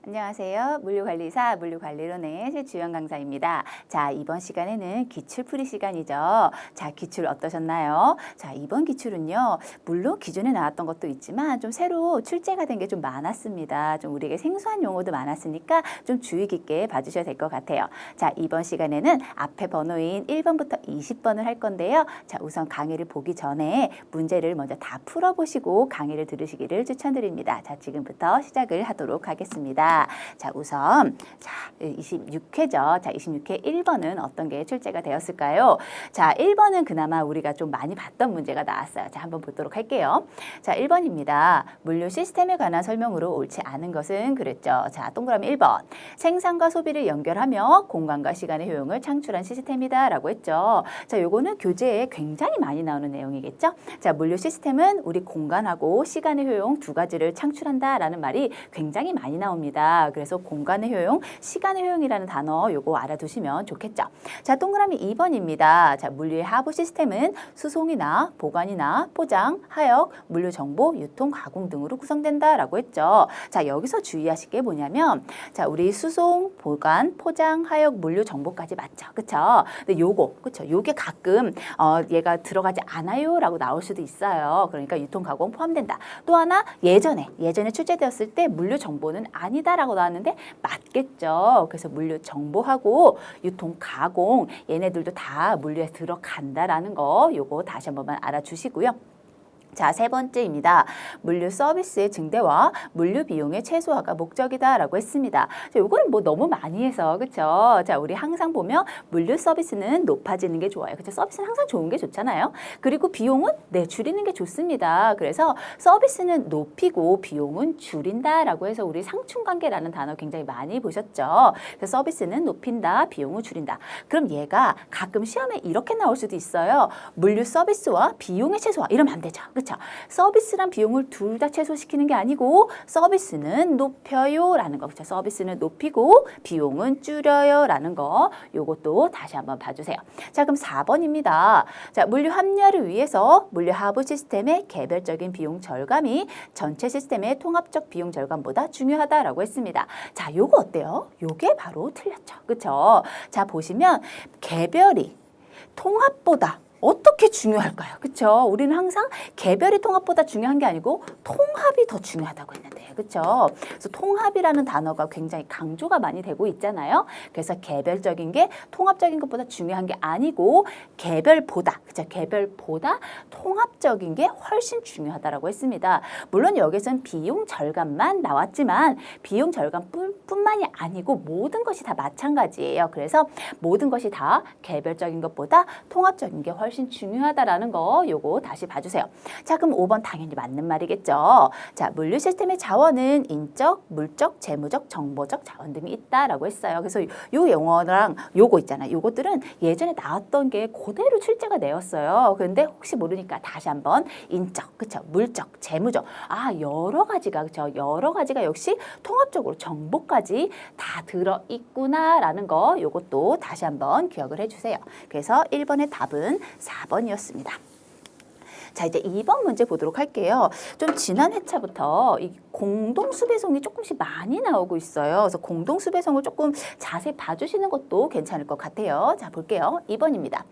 안녕하세요. 물류관리사 물류관리론의 최주연 강사입니다. 자, 이번 시간에는 기출풀이 시간이죠. 자, 기출 어떠셨나요? 자, 이번 기출은요. 물론 기존에 나왔던 것도 있지만 좀 새로 출제가 된 게 좀 많았습니다. 좀 우리에게 생소한 용어도 많았으니까 좀 주의 깊게 봐주셔야 될 것 같아요. 자, 이번 시간에는 앞에 번호인 1번부터 20번을 할 건데요. 자, 우선 강의를 보기 전에 문제를 먼저 다 풀어보시고 강의를 들으시기를 추천드립니다. 자, 지금부터 시작을 하도록 하겠습니다. 자, 우선 26회죠. 자, 26회 1번은 어떤 게 출제가 되었을까요? 자, 1번은 그나마 우리가 좀 많이 봤던 문제가 나왔어요. 자, 한번 보도록 할게요. 자, 1번입니다. 물류 시스템에 관한 설명으로 옳지 않은 것은 그랬죠. 자, 동그라미 1번. 생산과 소비를 연결하며 공간과 시간의 효용을 창출한 시스템이다 라고 했죠. 자, 요거는 교재에 굉장히 많이 나오는 내용이겠죠. 자, 물류 시스템은 우리 공간하고 시간의 효용 두 가지를 창출한다 라는 말이 굉장히 많이 나옵니다. 그래서 공간의 효용, 시간의 효용이라는 단어 요거 알아두시면 좋겠죠. 자, 동그라미 2번입니다. 자, 물류의 하부 시스템은 수송이나 보관이나 포장, 하역, 물류 정보, 유통, 가공 등으로 구성된다라고 했죠. 자, 여기서 주의하실 게 뭐냐면 자, 우리 수송, 보관, 포장, 하역, 물류 정보까지 맞죠. 그쵸? 근데 요거, 그쵸? 요게 가끔 얘가 들어가지 않아요라고 나올 수도 있어요. 그러니까 유통, 가공 포함된다. 또 하나 예전에 출제되었을 때 물류 정보는 아니다 라고 나왔는데 맞겠죠. 그래서 물류 정보하고 유통 가공 얘네들도 다 물류에 들어간다라는 거 요거 다시 한 번만 알아주시고요. 자, 세 번째입니다. 물류 서비스의 증대와 물류 비용의 최소화가 목적이다라고 했습니다. 자, 요거는 뭐 너무 많이 해서 그렇죠? 자, 우리 항상 보면 물류 서비스는 높아지는 게 좋아요. 그렇죠? 서비스는 항상 좋은 게 좋잖아요. 그리고 비용은 줄이는 게 좋습니다. 그래서 서비스는 높이고 비용은 줄인다라고 해서 우리 상충관계라는 단어 굉장히 많이 보셨죠? 그래서 서비스는 높인다, 비용을 줄인다. 그럼 얘가 가끔 시험에 이렇게 나올 수도 있어요. 물류 서비스와 비용의 최소화 이러면 안 되죠. 그렇죠? 서비스랑 비용을 둘 다 최소시키는 게 아니고 서비스는 높여요 라는 거. 그렇죠? 서비스는 높이고 비용은 줄여요 라는 거. 요것도 다시 한번 봐주세요. 자, 그럼 4번입니다. 자, 물류 합리화를 위해서 물류 하부 시스템의 개별적인 비용 절감이 전체 시스템의 통합적 비용 절감보다 중요하다라고 했습니다. 자, 요거 어때요? 요게 바로 틀렸죠. 그렇죠? 자, 보시면 개별이 통합보다 어떻게 중요할까요? 그렇죠? 우리는 항상 개별이 통합보다 중요한 게 아니고 통합이 더 중요하다고 했는데, 그렇죠? 그래서 통합이라는 단어가 굉장히 강조가 많이 되고 있잖아요. 그래서 개별적인 게 통합적인 것보다 중요한 게 아니고 개별보다, 그렇죠? 개별보다 통합적인 게 훨씬 중요하다라고 했습니다. 물론 여기서는 비용 절감만 나왔지만 비용 절감뿐만이 아니고 모든 것이 다 마찬가지예요. 그래서 모든 것이 다 개별적인 것보다 통합적인 게 훨씬 중요하다라는 거 요거 다시 봐주세요. 자, 그럼 5번 당연히 맞는 말이겠죠. 자, 물류 시스템의 자원은 인적, 물적, 재무적, 정보적 자원 등이 있다라고 했어요. 그래서 요 용어랑 요거 있잖아요. 요것들은 예전에 나왔던 게 그대로 출제가 되었어요. 그런데 혹시 모르니까 다시 한번 인적, 그쵸? 물적, 재무적, 여러 가지가 그쵸? 여러 가지가 역시 통합적으로 정보까지 다 들어 있구나라는 거 요것도 다시 한번 기억을 해주세요. 그래서 1번의 답은 4번이었습니다. 자, 이제 2번 문제 보도록 할게요. 좀 지난 회차부터 이 공동수배송이 조금씩 많이 나오고 있어요. 그래서 공동수배송을 조금 자세히 봐주시는 것도 괜찮을 것 같아요. 자, 볼게요. 2번입니다.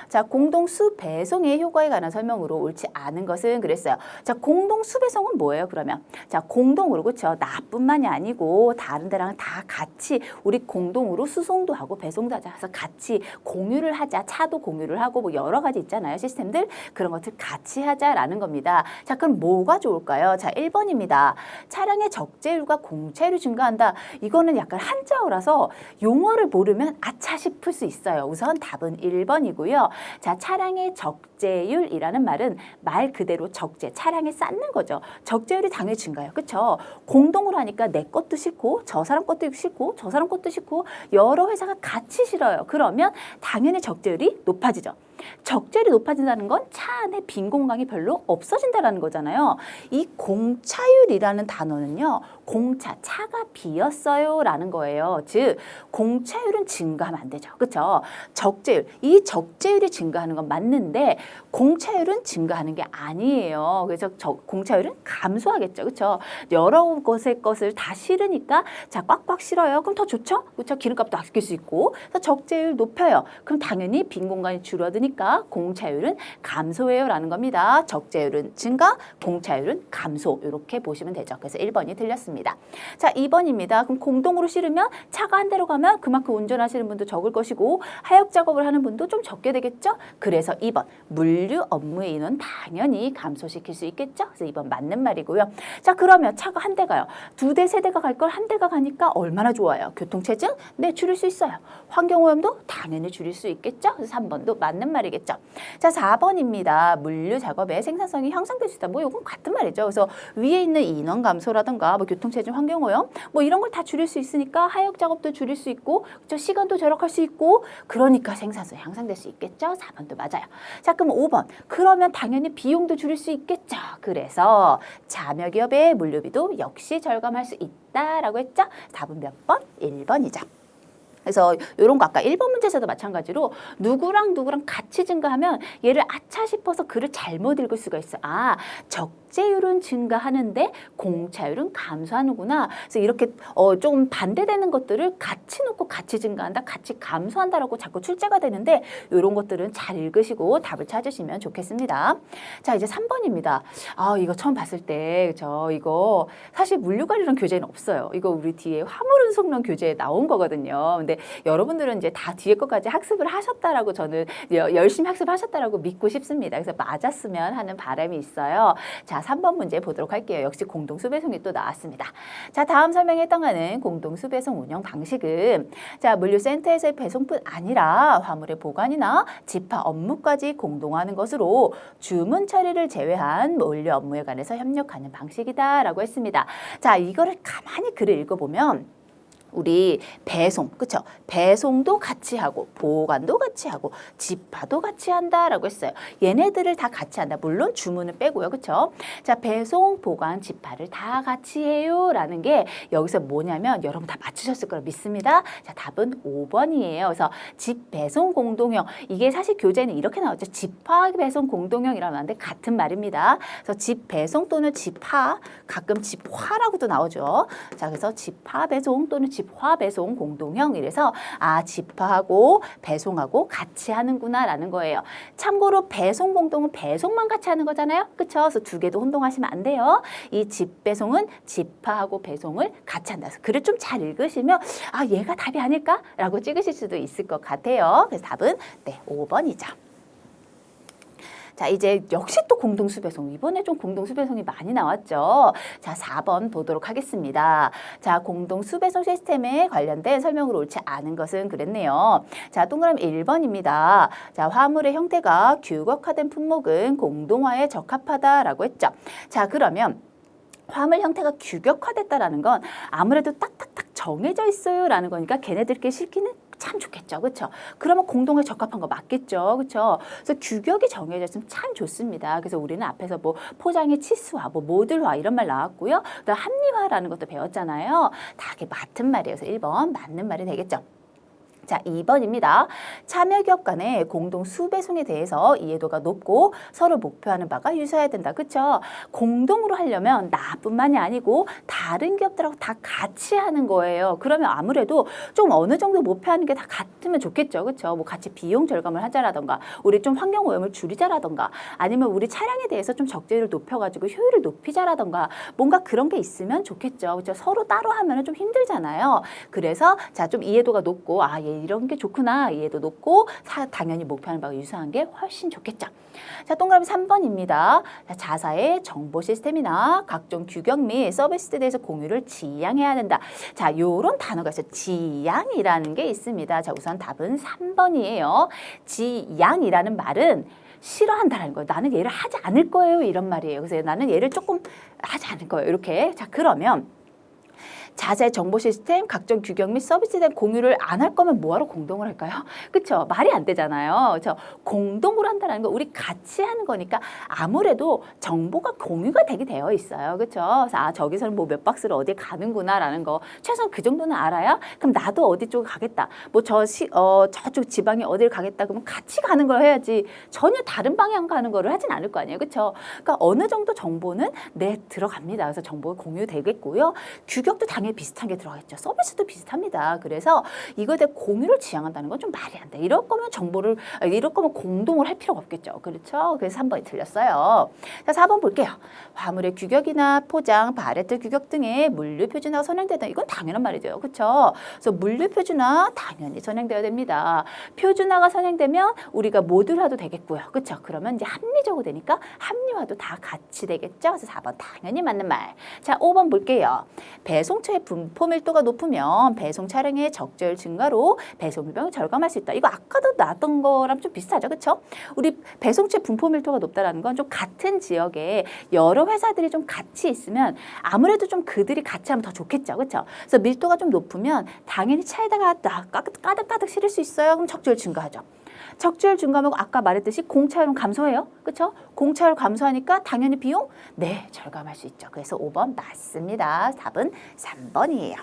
자, 공동수배송의 효과에 관한 설명으로 옳지 않은 것은 그랬어요. 자, 공동수배송은 뭐예요, 그러면? 자, 공동으로, 그렇죠? 나뿐만이 아니고 다른 데랑 다 같이 우리 공동으로 수송도 하고 배송도 하자. 그래서 같이 공유를 하자. 차도 공유를 하고 뭐 여러 가지 있잖아요. 시스템들. 그런 것들 같이 하자라는 겁니다. 자, 그럼 뭐가 좋을까요? 자, 1번입니다. 차량의 적재율과 공차율이 증가한다. 이거는 약간 한자어라서 용어를 모르면 아차 싶을 수 있어요. 우선 답은 1번이고요. 자, 차량의 적재율이라는 말은 말 그대로 적재, 차량에 쌓는 거죠. 적재율이 당연히 증가해요. 그렇죠? 공동으로 하니까 내 것도 싫고 저 사람 것도 싫고 저 사람 것도 싫고 여러 회사가 같이 싫어요. 그러면 당연히 적재율이 높아지죠. 적재율이 높아진다는 건 차 안에 빈 공간이 별로 없어진다는 거잖아요. 이 공차율이라는 단어는요. 공차, 차가 비었어요 라는 거예요. 즉 공차율은 증가하면 안 되죠. 그렇죠? 적재율, 이 적재율이 증가하는 건 맞는데 공차율은 증가하는 게 아니에요. 그래서 공차율은 감소하겠죠. 그렇죠? 여러 곳의 것을 다 실으니까 자 꽉꽉 실어요. 그럼 더 좋죠? 그렇죠? 기름값도 아낄 수 있고. 그래서 적재율 높여요. 그럼 당연히 빈 공간이 줄어드니까 공차율은 감소해요 라는 겁니다. 적재율은 증가, 공차율은 감소. 이렇게 보시면 되죠. 그래서 1번이 틀렸습니다. 자, 2번입니다. 그럼 공동으로 실으면 차가 한 대로 가면 그만큼 운전하시는 분도 적을 것이고 하역 작업을 하는 분도 좀 적게 되겠죠? 그래서 2번 물류 업무의 인원 당연히 감소시킬 수 있겠죠? 그래서 2번 맞는 말이고요. 자, 그러면 차가 한 대가요. 2대, 3대가 갈 걸 한 대가 가니까 얼마나 좋아요? 교통체증? 네, 줄일 수 있어요. 환경오염도 당연히 줄일 수 있겠죠? 그래서 3번도 맞는 말이겠죠? 자, 4번입니다. 물류 작업의 생산성이 향상될 수 있다. 뭐 이건 같은 말이죠. 그래서 위에 있는 인원 감소라든가 뭐 교통체증, 환경오염 뭐 이런 걸 다 줄일 수 있으니까 하역 작업도 줄일 수 있고 그렇죠? 시간도 절약할 수 있고 그러니까 생산성이 향상될 수 있겠죠? 4번도 맞아요. 자, 그럼 5번. 그러면 당연히 비용도 줄일 수 있겠죠? 그래서 자녀기업의 물류비도 역시 절감할 수 있다라고 했죠? 답은 몇 번? 1번이죠. 그래서 이런 거 아까 1번 문제에서도 마찬가지로 누구랑 같이 증가하면 얘를 아차 싶어서 글을 잘못 읽을 수가 있어요. 아, 적재율은 증가하는데 공차율은 감소하는구나. 그래서 이렇게 좀 반대되는 것들을 같이 놓고 같이 증가한다, 같이 감소한다라고 자꾸 출제가 되는데 이런 것들은 잘 읽으시고 답을 찾으시면 좋겠습니다. 자, 이제 3번입니다. 아, 이거 처음 봤을 때 이거 사실 물류관리론 교재는 없어요. 이거 우리 뒤에 화물운송론 교재에 나온 거거든요. 근데 여러분들은 이제 다 뒤에 것까지 학습을 하셨다라고 저는 열심히 학습하셨다라고 믿고 싶습니다. 그래서 맞았으면 하는 바람이 있어요. 자, 3번 문제 보도록 할게요. 역시 공동수배송이 또 나왔습니다. 자, 다음 설명에 해당하는 공동수배송 운영 방식은 자, 물류센터에서의 배송뿐 아니라 화물의 보관이나 집하 업무까지 공동화하는 것으로 주문 처리를 제외한 물류 업무에 관해서 협력하는 방식이다라고 했습니다. 자, 이거를 가만히 글을 읽어보면 우리 배송, 그쵸? 배송도 같이 하고 보관도 같이 하고 집하도 같이 한다라고 했어요. 얘네들을 다 같이 한다. 물론 주문은 빼고요. 그쵸? 자, 배송, 보관, 집하를 다 같이 해요라는 게 여기서 뭐냐면 여러분 다 맞추셨을 거라 믿습니다. 자, 답은 5번이에요. 그래서 집 배송 공동형. 이게 사실 교재는 이렇게 나왔죠. 집화 배송 공동형이라고 하는데 같은 말입니다. 그래서 집 배송 또는 집화, 가끔 집화라고도 나오죠. 자, 그래서 집화 배송 또는 집화 배송 공동형 이래서 아, 집화하고 배송하고 같이 하는구나 라는 거예요. 참고로 배송 공동은 배송만 같이 하는 거잖아요. 그쵸? 그래서 두 개도 혼동하시면 안 돼요. 이 집 배송은 집화하고 배송을 같이 한다. 그래서 글을 좀 잘 읽으시면 아, 얘가 답이 아닐까라고 찍으실 수도 있을 것 같아요. 그래서 답은 네, 5번이죠. 자, 이제 역시 또 공동수배송. 이번에 좀 공동수배송이 많이 나왔죠. 자, 4번 보도록 하겠습니다. 자, 공동수배송 시스템에 관련된 설명으로 옳지 않은 것은 그랬네요. 자, 동그라미 1번입니다. 자, 화물의 형태가 규격화된 품목은 공동화에 적합하다라고 했죠. 자, 그러면 화물 형태가 규격화됐다라는 건 아무래도 딱딱딱 정해져 있어요라는 거니까 걔네들끼리 실기는 참 좋겠죠. 그렇죠? 그러면 공동에 적합한 거 맞겠죠. 그렇죠? 그래서 규격이 정해져 있으면 참 좋습니다. 그래서 우리는 앞에서 뭐 포장의 치수화, 뭐 모듈화 이런 말 나왔고요. 그다음 합리화라는 것도 배웠잖아요. 다 이게 맞는 말이에요. 그래서 1번 맞는 말이 되겠죠. 자, 2번입니다. 참여기업 간의 공동 수배송에 대해서 이해도가 높고 서로 목표하는 바가 유사해야 된다. 그렇죠? 공동으로 하려면 나뿐만이 아니고 다른 기업들하고 다 같이 하는 거예요. 그러면 아무래도 좀 어느 정도 목표하는 게 다 같으면 좋겠죠. 그렇죠? 뭐 같이 비용 절감을 하자라던가 우리 좀 환경 오염을 줄이자라던가 아니면 우리 차량에 대해서 좀 적재율을 높여가지고 효율을 높이자라던가 뭔가 그런 게 있으면 좋겠죠. 그렇죠? 서로 따로 하면은 좀 힘들잖아요. 그래서 자, 좀 이해도가 높고 아, 이런 게 좋구나. 이해도 높고 당연히 목표하는 바가 유사한 게 훨씬 좋겠죠. 자, 동그라미 3번입니다. 자, 자사의 정보 시스템이나 각종 규격 및 서비스에 대해서 공유를 지향해야 한다. 자, 요런 단어가 있어요. 지향이라는 게 있습니다. 자, 우선 답은 3번이에요. 지향이라는 말은 싫어한다라는 거예요. 나는 얘를 하지 않을 거예요. 이런 말이에요. 그래서 나는 얘를 조금 하지 않을 거예요. 이렇게. 자, 그러면 자세 정보 시스템, 각종 규격 및 서비스에 대한 공유를 안 할 거면 뭐하러 공동을 할까요? 그쵸? 말이 안 되잖아요. 그쵸? 공동으로 한다는 거 우리 같이 하는 거니까 아무래도 정보가 공유가 되게 되어 있어요. 그쵸? 그래서 아, 저기서는 뭐 몇 박스를 어디 가는구나 라는 거 최소한 그 정도는 알아야 그럼 나도 어디 쪽에 가겠다. 뭐 저쪽 지방에 어디를 가겠다. 그러면 같이 가는 걸 해야지 전혀 다른 방향 가는 거를 하진 않을 거 아니에요. 그쵸? 그러니까 어느 정도 정보는 들어갑니다. 그래서 정보가 공유되겠고요. 규격도 당연히 비슷한 게 들어가겠죠. 서비스도 비슷합니다. 그래서 이거에 대해 공유를 지향한다는 건 좀 말이 안 돼. 이럴 거면 공동을 할 필요가 없겠죠. 그렇죠? 그래서 3번이 틀렸어요. 자, 4번 볼게요. 화물의 규격이나 포장, 바레트 규격 등의 물류 표준화가 선행되다. 이건 당연한 말이죠. 그렇죠? 그래서 물류 표준화 당연히 선행되어야 됩니다. 표준화가 선행되면 우리가 모듈화도 되겠고요. 그렇죠? 그러면 이제 합리적으로 되니까 합리화도 다 같이 되겠죠. 그래서 4번 당연히 맞는 말. 자, 5번 볼게요. 배송처의 분포 밀도가 높으면 배송 차량의 적재율 증가로 배송 비용을 절감할 수 있다. 이거 아까도 나왔던 거랑 좀 비슷하죠. 그렇죠? 우리 배송처의 분포 밀도가 높다라는 건 좀 같은 지역에 여러 회사들이 좀 같이 있으면 아무래도 좀 그들이 같이 하면 더 좋겠죠. 그렇죠? 그래서 밀도가 좀 높으면 당연히 차에다가 가득가득 실을 수 있어요. 그럼 적재율 증가하죠. 적재율 증가하면 아까 말했듯이 공차율은 감소해요. 그렇죠? 공차율 감소하니까 당연히 비용? 네, 절감할 수 있죠. 그래서 5번 맞습니다. 답은 3번이에요.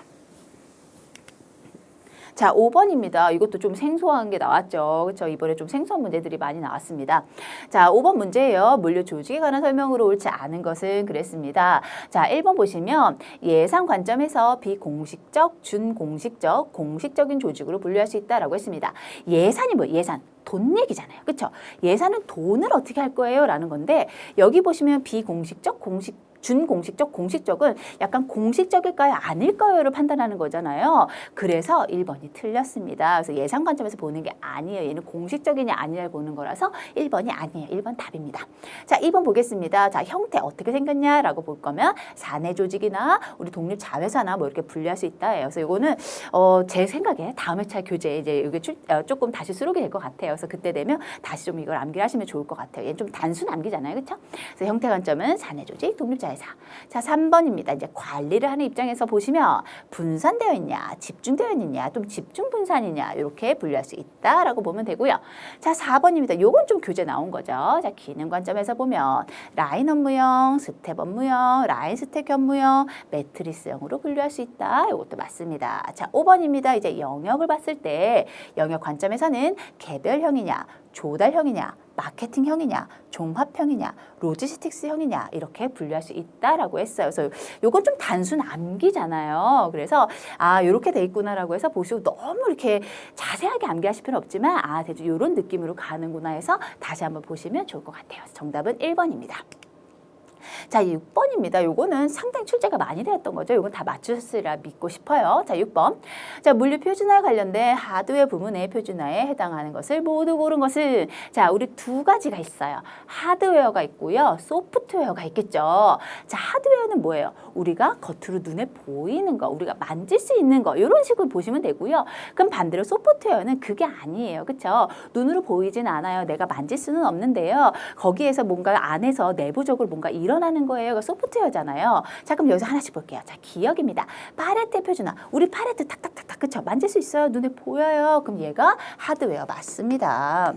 자, 5번입니다. 이것도 좀 생소한 게 나왔죠. 그렇죠? 이번에 좀 생소한 문제들이 많이 나왔습니다. 자, 5번 문제예요. 물류 조직에 관한 설명으로 옳지 않은 것은 그랬습니다. 자, 1번 보시면 예산 관점에서 비공식적, 준공식적, 공식적인 조직으로 분류할 수 있다라고 했습니다. 예산이 뭐예요? 예산. 돈 얘기잖아요. 그렇죠? 예산은 돈을 어떻게 할 거예요? 라는 건데 여기 보시면 비공식적, 준공식적, 공식적은 약간 공식적일까요? 아닐까요?를 판단하는 거잖아요. 그래서 1번이 틀렸습니다. 그래서 예산 관점에서 보는 게 아니에요. 얘는 공식적이냐 아니냐를 보는 거라서 1번이 아니에요. 1번 답입니다. 자, 2번 보겠습니다. 자, 형태 어떻게 생겼냐라고 볼 거면 사내 조직이나 우리 독립자회사나 뭐 이렇게 분류할 수 있다. 그래서 이거는 제 생각에 다음 회차 교재에 이제 이게 조금 다시 수록이 될 것 같아요. 그래서 그때 되면 다시 좀 이걸 암기하시면 좋을 것 같아요. 얘는 좀 단순 암기잖아요. 그렇죠? 그래서 형태 관점은 사내 조직, 독립자회사. 자, 3번입니다. 이제 관리를 하는 입장에서 보시면 분산되어 있냐, 집중되어 있느냐, 좀 집중 분산이냐 이렇게 분류할 수 있다라고 보면 되고요. 자, 4번입니다. 요건 좀 교재 나온 거죠. 자, 기능 관점에서 보면 라인 업무형, 스텝 업무형, 라인 스택 업무형, 매트리스형으로 분류할 수 있다. 이것도 맞습니다. 자, 5번입니다. 이제 영역을 봤을 때 영역 관점에서는 개별형이냐, 조달형이냐, 마케팅형이냐, 종합형이냐, 로지스틱스형이냐 이렇게 분류할 수 있다라고 했어요. 그래서 이건 좀 단순 암기잖아요. 그래서 아 이렇게 돼 있구나라고 해서 보시고 너무 이렇게 자세하게 암기하실 필요는 없지만 아 대충 이런 느낌으로 가는구나 해서 다시 한번 보시면 좋을 것 같아요. 정답은 1번입니다. 자, 6번입니다. 요거는 상당히 출제가 많이 되었던 거죠. 요건 다 맞추셨으리라 믿고 싶어요. 자, 6번. 자, 물류 표준화에 관련된 하드웨어 부문의 표준화에 해당하는 것을 모두 고른 것은 자, 우리 두 가지가 있어요. 하드웨어가 있고요. 소프트웨어가 있겠죠. 자, 하드웨어는 뭐예요? 우리가 겉으로 눈에 보이는 거, 우리가 만질 수 있는 거 이런 식으로 보시면 되고요. 그럼 반대로 소프트웨어는 그게 아니에요. 그렇죠? 눈으로 보이진 않아요. 내가 만질 수는 없는데요. 거기에서 뭔가 안에서 내부적으로 뭔가 일어나는 거예요. 소프트웨어잖아요. 자, 그럼 여기서 하나씩 볼게요. 자, 기억입니다. 파레트 표준화. 우리 파레트 탁탁탁탁 그쵸? 만질 수 있어요. 눈에 보여요. 그럼 얘가 하드웨어 맞습니다.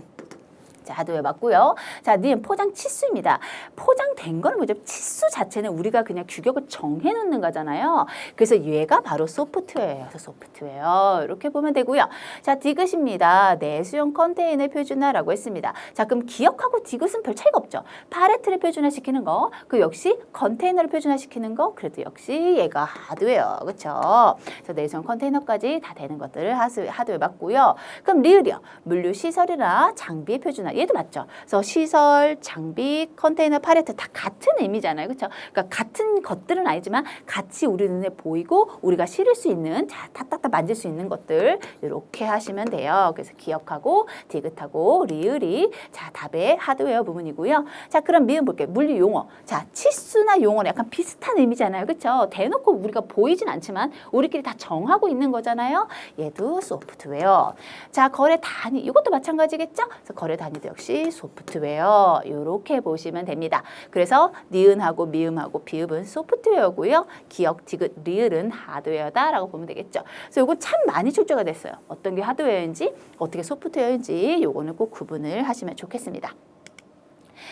자, 하드웨어 맞고요. 자, 니은 포장 치수입니다. 포장된 거는 뭐죠? 치수 자체는 우리가 그냥 규격을 정해 놓는 거잖아요. 그래서 얘가 바로 소프트웨어예요. 소프트웨어. 이렇게 보면 되고요. 자, 디귿입니다. 내수용 컨테이너 표준화라고 했습니다. 자, 그럼 기억하고 디귿은 별 차이가 없죠. 팔레트를 표준화시키는 거, 그 역시 컨테이너를 표준화시키는 거, 그래도 역시 얘가 하드웨어. 그렇죠? 그래서 내수용 컨테이너까지 다 되는 것들을 하드웨어 맞고요. 그럼 리을이요. 물류 시설이나 장비의 표준화. 얘도 맞죠. 그래서 시설, 장비, 컨테이너, 팔레트 다 같은 의미잖아요. 그렇죠? 그러니까 같은 것들은 아니지만 같이 우리 눈에 보이고 우리가 실을 수 있는 자, 탁탁탁 만질 수 있는 것들 이렇게 하시면 돼요. 그래서 기억하고 디귿하고 리을이 자, 답의 하드웨어 부분이고요. 자, 그럼 미음 볼게요. 물리 용어. 자, 치수나 용어는 약간 비슷한 의미잖아요. 그렇죠? 대놓고 우리가 보이진 않지만 우리끼리 다 정하고 있는 거잖아요. 얘도 소프트웨어. 자, 거래 단위. 이것도 마찬가지겠죠? 그래서 거래 단위 이것도 역시 소프트웨어 이렇게 보시면 됩니다. 그래서 니은하고 미음하고 비읍은 소프트웨어고요. 기억, 디귿, 리을은 하드웨어다라고 보면 되겠죠. 그래서 이거 참 많이 출제가 됐어요. 어떤 게 하드웨어인지 어떻게 소프트웨어인지 요거는 꼭 구분을 하시면 좋겠습니다.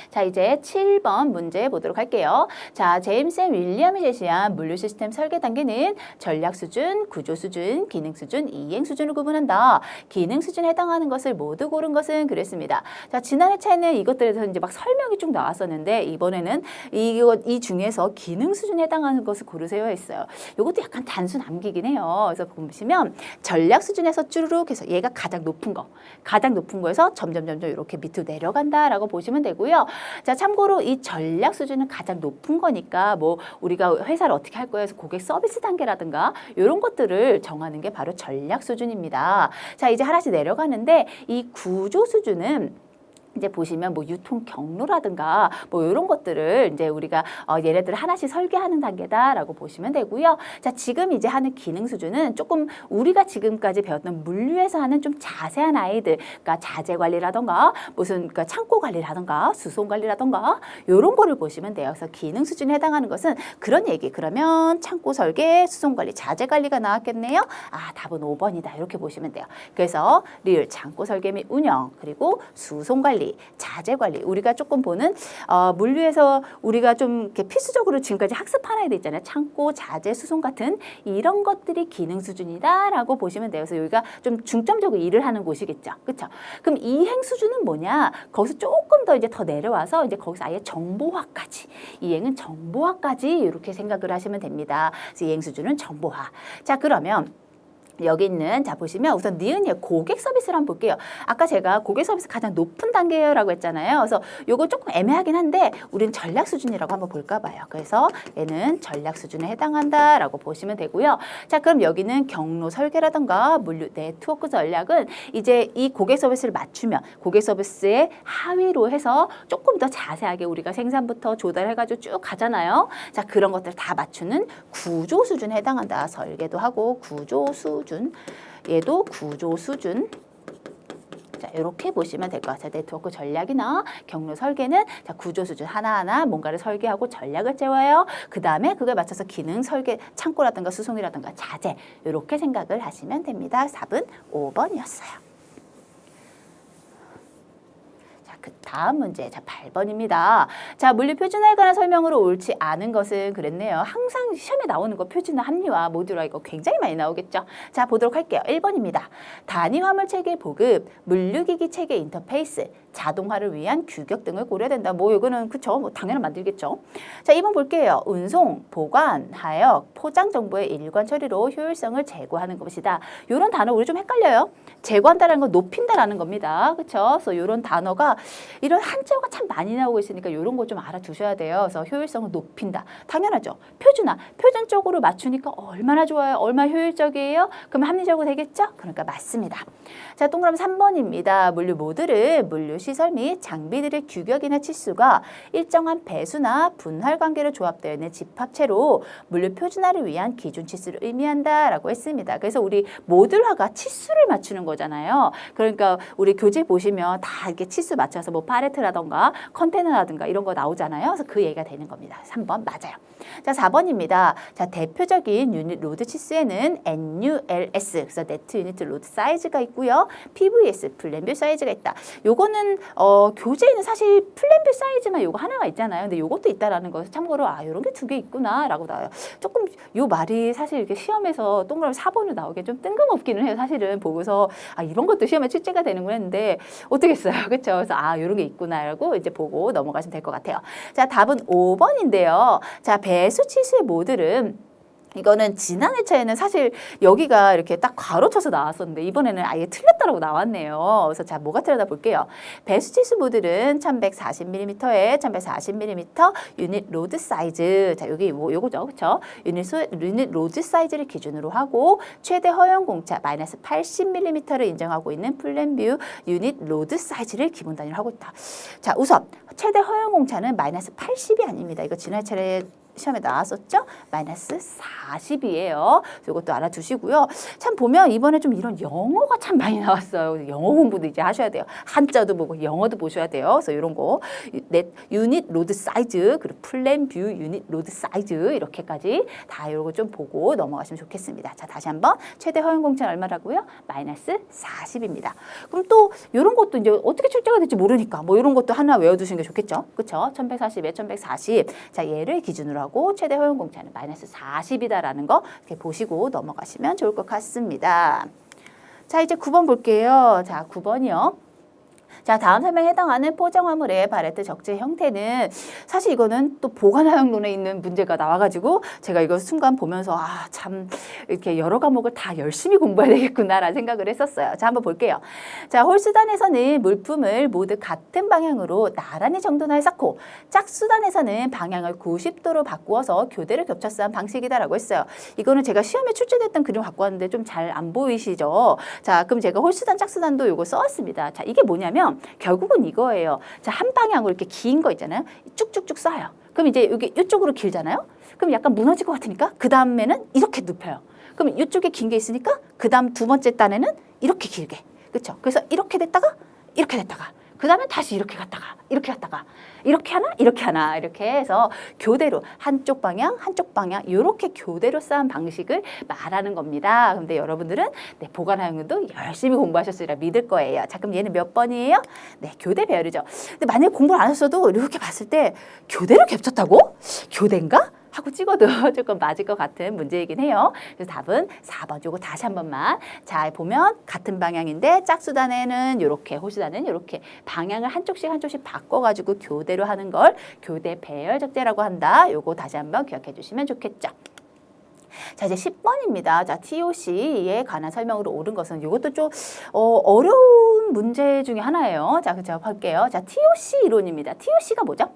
자, 이제 7번 문제 보도록 할게요. 자, 제임스 앤 윌리엄이 제시한 물류 시스템 설계 단계는 전략 수준, 구조 수준, 기능 수준, 이행 수준을 구분한다. 기능 수준에 해당하는 것을 모두 고른 것은 그랬습니다. 자, 지난 회차에는 이것들에 대해서 이제 막 설명이 쭉 나왔었는데 이번에는 이 중에서 기능 수준에 해당하는 것을 고르세요 했어요. 이것도 약간 단수 남기긴 해요. 그래서 보시면 전략 수준에서 쭈루룩 해서 얘가 가장 높은 거에서 점점 이렇게 밑으로 내려간다라고 보시면 되고요. 자, 참고로 이 전략 수준은 가장 높은 거니까 뭐 우리가 회사를 어떻게 할 거예요? 고객 서비스 단계라든가 이런 것들을 정하는 게 바로 전략 수준입니다. 자, 이제 하나씩 내려가는데 이 구조 수준은 이제 보시면 뭐 유통 경로라든가 뭐 이런 것들을 이제 우리가 얘네들 하나씩 설계하는 단계다라고 보시면 되고요. 자, 지금 이제 하는 기능 수준은 조금 우리가 지금까지 배웠던 물류에서 하는 좀 자세한 아이들, 그러니까 자재 관리라든가 무슨 그러니까 창고 관리라든가 수송 관리라든가 이런 거를 보시면 돼요. 그래서 기능 수준에 해당하는 것은 그런 얘기. 그러면 창고 설계, 수송 관리, 자재 관리가 나왔겠네요. 아, 답은 5번이다. 이렇게 보시면 돼요. 그래서 리을 창고 설계 및 운영 그리고 수송 관리 자재 관리 우리가 조금 보는 물류에서 우리가 좀 이렇게 필수적으로 지금까지 학습하는 애들 있잖아요. 창고, 자재, 수송 같은 이런 것들이 기능 수준이다라고 보시면 돼요. 그래서 여기가 좀 중점적으로 일을 하는 곳이겠죠. 그렇죠? 그럼 이행 수준은 뭐냐? 거기서 조금 더 이제 더 내려와서 이제 거기서 아예 정보화까지 이행은 정보화까지 이렇게 생각을 하시면 됩니다. 그래서 이행 수준은 정보화. 자, 그러면 여기 있는 자 보시면 우선 니은이의 고객 서비스를 한번 볼게요. 아까 제가 고객 서비스 가장 높은 단계라고 했잖아요. 그래서 요거 조금 애매하긴 한데 우리는 전략 수준이라고 한번 볼까 봐요. 그래서 얘는 전략 수준에 해당한다라고 보시면 되고요. 자, 그럼 여기는 경로 설계라든가 물류 네트워크 전략은 이제 이 고객 서비스를 맞추면 고객 서비스의 하위로 해서 조금 더 자세하게 우리가 생산부터 조달해가지고 쭉 가잖아요. 자, 그런 것들 다 맞추는 구조 수준에 해당한다. 설계도 하고 구조 수준 얘도 구조 수준. 자, 이렇게 보시면 될 것 같아요. 네트워크 전략이나 경로 설계는 자, 구조 수준 하나하나 뭔가를 설계하고 전략을 세워요. 그 다음에 그거에 맞춰서 기능 설계, 창고라든가 수송이라든가 자재 이렇게 생각을 하시면 됩니다. 답은 5번이었어요. 그 다음 문제, 자 8번입니다. 자, 물류 표준화에 관한 설명으로 옳지 않은 것은 그랬네요. 항상 시험에 나오는 거 표준화, 합리화, 모듈화 이거 굉장히 많이 나오겠죠. 자, 보도록 할게요. 1번입니다. 단위 화물 체계 보급, 물류기기 체계 인터페이스, 자동화를 위한 규격 등을 고려된다. 뭐 이거는 그쵸? 뭐 당연히 만들겠죠. 자, 2번 볼게요. 운송, 보관, 하역, 포장 정보의 일관 처리로 효율성을 제고하는 것이다. 이런 단어 우리 좀 헷갈려요. 제고한다라는 건 높인다라는 겁니다. 그렇죠? 그래서 이런 단어가 이런 한자어가 참 많이 나오고 있으니까 이런 거 좀 알아두셔야 돼요. 그래서 효율성을 높인다. 당연하죠. 표준화, 표준적으로 맞추니까 얼마나 좋아요. 얼마나 효율적이에요. 그럼 합리적으로 되겠죠? 그러니까 맞습니다. 자, 동그라미 3번입니다. 물류 모듈은 물류 시설 및 장비들의 규격이나 치수가 일정한 배수나 분할 관계로 조합되어 있는 집합체로 물류 표준화를 위한 기준 치수를 의미한다라고 했습니다. 그래서 우리 모듈화가 치수를 맞추는 거잖아요. 그러니까 우리 교재 보시면 다 이렇게 치수 맞춰서 뭐 팔레트라던가 컨테이너라든가 이런 거 나오잖아요. 그래서 그 얘기가 되는 겁니다. 3번 맞아요. 자, 4번입니다. 자, 대표적인 유닛 로드 치수에는 NULS, 그래서 네트 유닛 로드 사이즈가 있고요. PVS, 플랜뷰 사이즈가 있다. 요거는 교재에는 사실 플랜뷰 사이즈만 요거 하나가 있잖아요. 근데 요것도 있다라는 거 참고로 요런 게 두 개 있구나라고 나와요. 조금 요 말이 사실 이렇게 시험에서 동그라미 4번으로 나오게 좀 뜬금없기는 해요. 사실은 보고서 이런 것도 시험에 출제가 되는구나 했는데 어떻겠어요. 그렇죠? 그래서 요런 게 있구나라고 이제 보고 넘어가시면 될 것 같아요. 자, 답은 5번인데요. 자, 배수 치수의 모듈은 이거는 지난 회차에는 사실 여기가 이렇게 딱 괄호쳐서 나왔었는데 이번에는 아예 틀렸다라고 나왔네요. 그래서 자, 뭐가 틀렸다 볼게요. 배수치수 모듈은 1140mm에 1140mm 유닛 로드 사이즈. 자, 여기 뭐 요거죠. 그렇죠? 유닛 로드 사이즈를 기준으로 하고 최대 허용 공차 마이너스 80mm를 인정하고 있는 플랜뷰 유닛 로드 사이즈를 기본 단위로 하고 있다. 자, 우선 최대 허용 공차는 마이너스 80이 아닙니다. 이거 지난 회차에 시험에 나왔었죠? 마이너스 40이에요. 이것도 알아두시고요. 참 보면 이번에 좀 이런 영어가 참 많이 나왔어요. 영어 공부도 이제 하셔야 돼요. 한자도 보고 영어도 보셔야 돼요. 그래서 이런 거 유닛 로드 사이즈 그리고 플랜 뷰 유닛 로드 사이즈 이렇게까지 다 이런 거 좀 보고 넘어가시면 좋겠습니다. 자, 다시 한번 최대 허용 공차는 얼마라고요? 마이너스 40입니다. 그럼 또 이런 것도 이제 어떻게 출제가 될지 모르니까 뭐 이런 것도 하나 외워두시는 게 좋겠죠. 그렇죠? 1140에 1140. 자, 얘를 기준으로 하고 최대 허용 공차는 마이너스 40이다라는 거 이렇게 보시고 넘어가시면 좋을 것 같습니다. 자, 이제 9번 볼게요. 자, 9번이요. 자, 다음 설명에 해당하는 포장 화물의 바레트 적재 형태는 사실 이거는 또 보관하용론에 있는 문제가 나와가지고 제가 이거 순간 보면서 참 이렇게 여러 과목을 다 열심히 공부해야 되겠구나라는 생각을 했었어요. 자, 한번 볼게요. 자, 홀수단에서는 물품을 모두 같은 방향으로 나란히 정돈하여 쌓고 짝수단에서는 방향을 90도로 바꾸어서 교대로 겹쳐서 한 방식이다라고 했어요. 이거는 제가 시험에 출제됐던 그림 갖고 왔는데 좀 잘 안 보이시죠? 자, 그럼 제가 홀수단, 짝수단도 이거 써왔습니다. 자, 이게 뭐냐면 결국은 이거예요. 자, 한 방향으로 이렇게 긴 거 있잖아요. 쭉쭉쭉 쌓아요. 그럼 이제 여기 이쪽으로 길잖아요. 그럼 약간 무너질 것 같으니까 그 다음에는 이렇게 눕혀요. 그럼 이쪽에 긴 게 있으니까 그 다음 두 번째 단에는 이렇게 길게. 그렇죠? 그래서 이렇게 됐다가 이렇게 됐다가 그 다음에 다시 이렇게 갔다가 이렇게 갔다가 이렇게 하나 이렇게 하나 이렇게 해서 교대로 한쪽 방향 이렇게 교대로 쌓은 방식을 말하는 겁니다. 근데 여러분들은 보관하용도 열심히 공부하셨으리라 믿을 거예요. 자, 그럼 얘는 몇 번이에요? 네, 교대 배열이죠. 근데 만약에 공부를 안 하셔도 이렇게 봤을 때 교대로 겹쳤다고? 교대인가? 하고 찍어도 조금 맞을 것 같은 문제이긴 해요. 그래서 답은 4번. 요거 다시 한 번만. 자, 보면 같은 방향인데 짝수단에는 이렇게, 홀수단은 이렇게 방향을 한쪽씩 바꿔가지고 교대로 하는 걸 교대 배열 적재라고 한다. 요거 다시 한번 기억해 주시면 좋겠죠. 자, 이제 10번입니다. 자, TOC에 관한 설명으로 옳은 것은 이것도 좀 어려운 문제 중에 하나예요. 자, 그쵸? 볼게요. 자, TOC 이론입니다. TOC가 뭐죠?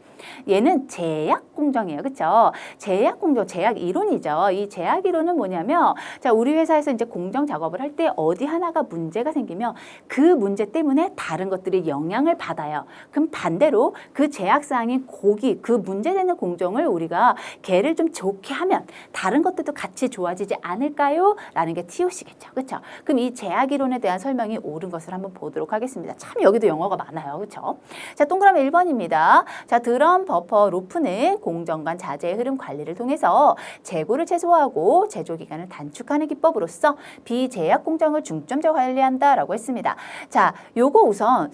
얘는 제약 공정이에요. 그쵸? 제약 공정, 제약 이론이죠. 이 제약 이론은 뭐냐면, 자, 우리 회사에서 이제 공정 작업을 할 때 어디 하나가 문제가 생기면 그 문제 때문에 다른 것들이 영향을 받아요. 그럼 반대로 그 제약사항인 그 문제되는 공정을 우리가 걔를 좀 좋게 하면 다른 것들도 같이 좋아지지 않을까요? 라는 게 TOC겠죠. 그렇죠? 그럼 이 제약 이론에 대한 설명이 옳은 것을 한번 보도록 하겠습니다. 참 여기도 영어가 많아요. 그렇죠? 자, 동그라미 1번입니다. 자, 드럼, 버퍼, 로프는 공정관 자재의 흐름 관리를 통해서 재고를 최소화하고 제조 기간을 단축하는 기법으로서 비제약 공정을 중점적으로 관리한다라고 했습니다. 자, 요거 우선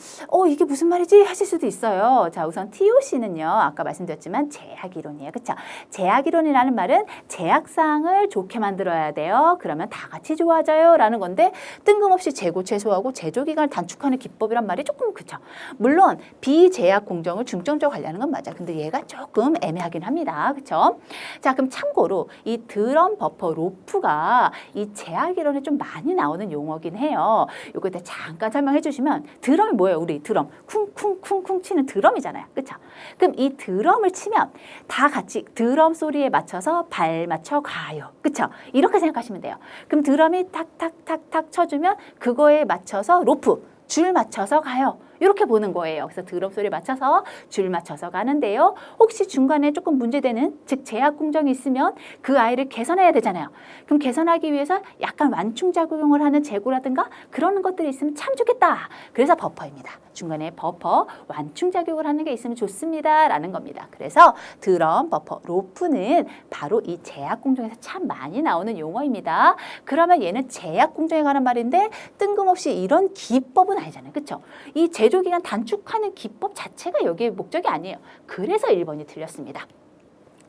이게 무슨 말이지? 하실 수도 있어요. 자, 우선 TOC는요. 아까 말씀드렸지만 제약 이론이에요. 그렇죠? 제약 이론이라는 말은 제약사항을 좋게 만들어야 돼요. 그러면 다 같이 좋아져요. 라는 건데 뜬금없이 재고 최소화하고 제조 기간을 단축하는 기법이란 말이 조금 그렇죠. 물론 비제약 공정을 중점적으로 관리하는 건 맞아. 근데 얘가 조금 애매하긴 합니다. 그렇죠? 자, 그럼 참고로 이 드럼, 버퍼, 로프가 이 제약 이론에 좀 많이 나오는 용어긴 해요. 요거 때 잠깐 설명해 주시면 드럼이 뭐예요? 우리 드럼 쿵쿵쿵쿵 치는 드럼이잖아요. 그렇죠? 그럼 이 드럼을 치면 다 같이 드럼 소리에 맞춰서 발 맞춰 가요. 그렇죠? 이렇게 생각하시면 돼요. 그럼 드럼이 탁탁탁탁 쳐주면 그거에 맞춰서 로프 줄 맞춰서 가요. 이렇게 보는 거예요. 그래서 드럼 소리에 맞춰서 줄 맞춰서 가는데요. 혹시 중간에 조금 문제되는 즉 제약 공정이 있으면 그 아이를 개선해야 되잖아요. 그럼 개선하기 위해서 약간 완충작용을 하는 재고라든가 그런 것들이 있으면 참 좋겠다. 그래서 버퍼입니다. 중간에 버퍼 완충작용을 하는 게 있으면 좋습니다. 라는 겁니다. 그래서 드럼, 버퍼, 로프는 바로 이 제약 공정에서 참 많이 나오는 용어입니다. 그러면 얘는 제약 공정에 관한 말인데 뜬금없이 이런 기법은 아니잖아요. 그렇죠? 이 제조기간 단축하는 기법 자체가 여기에 목적이 아니에요. 그래서 1번이 틀렸습니다.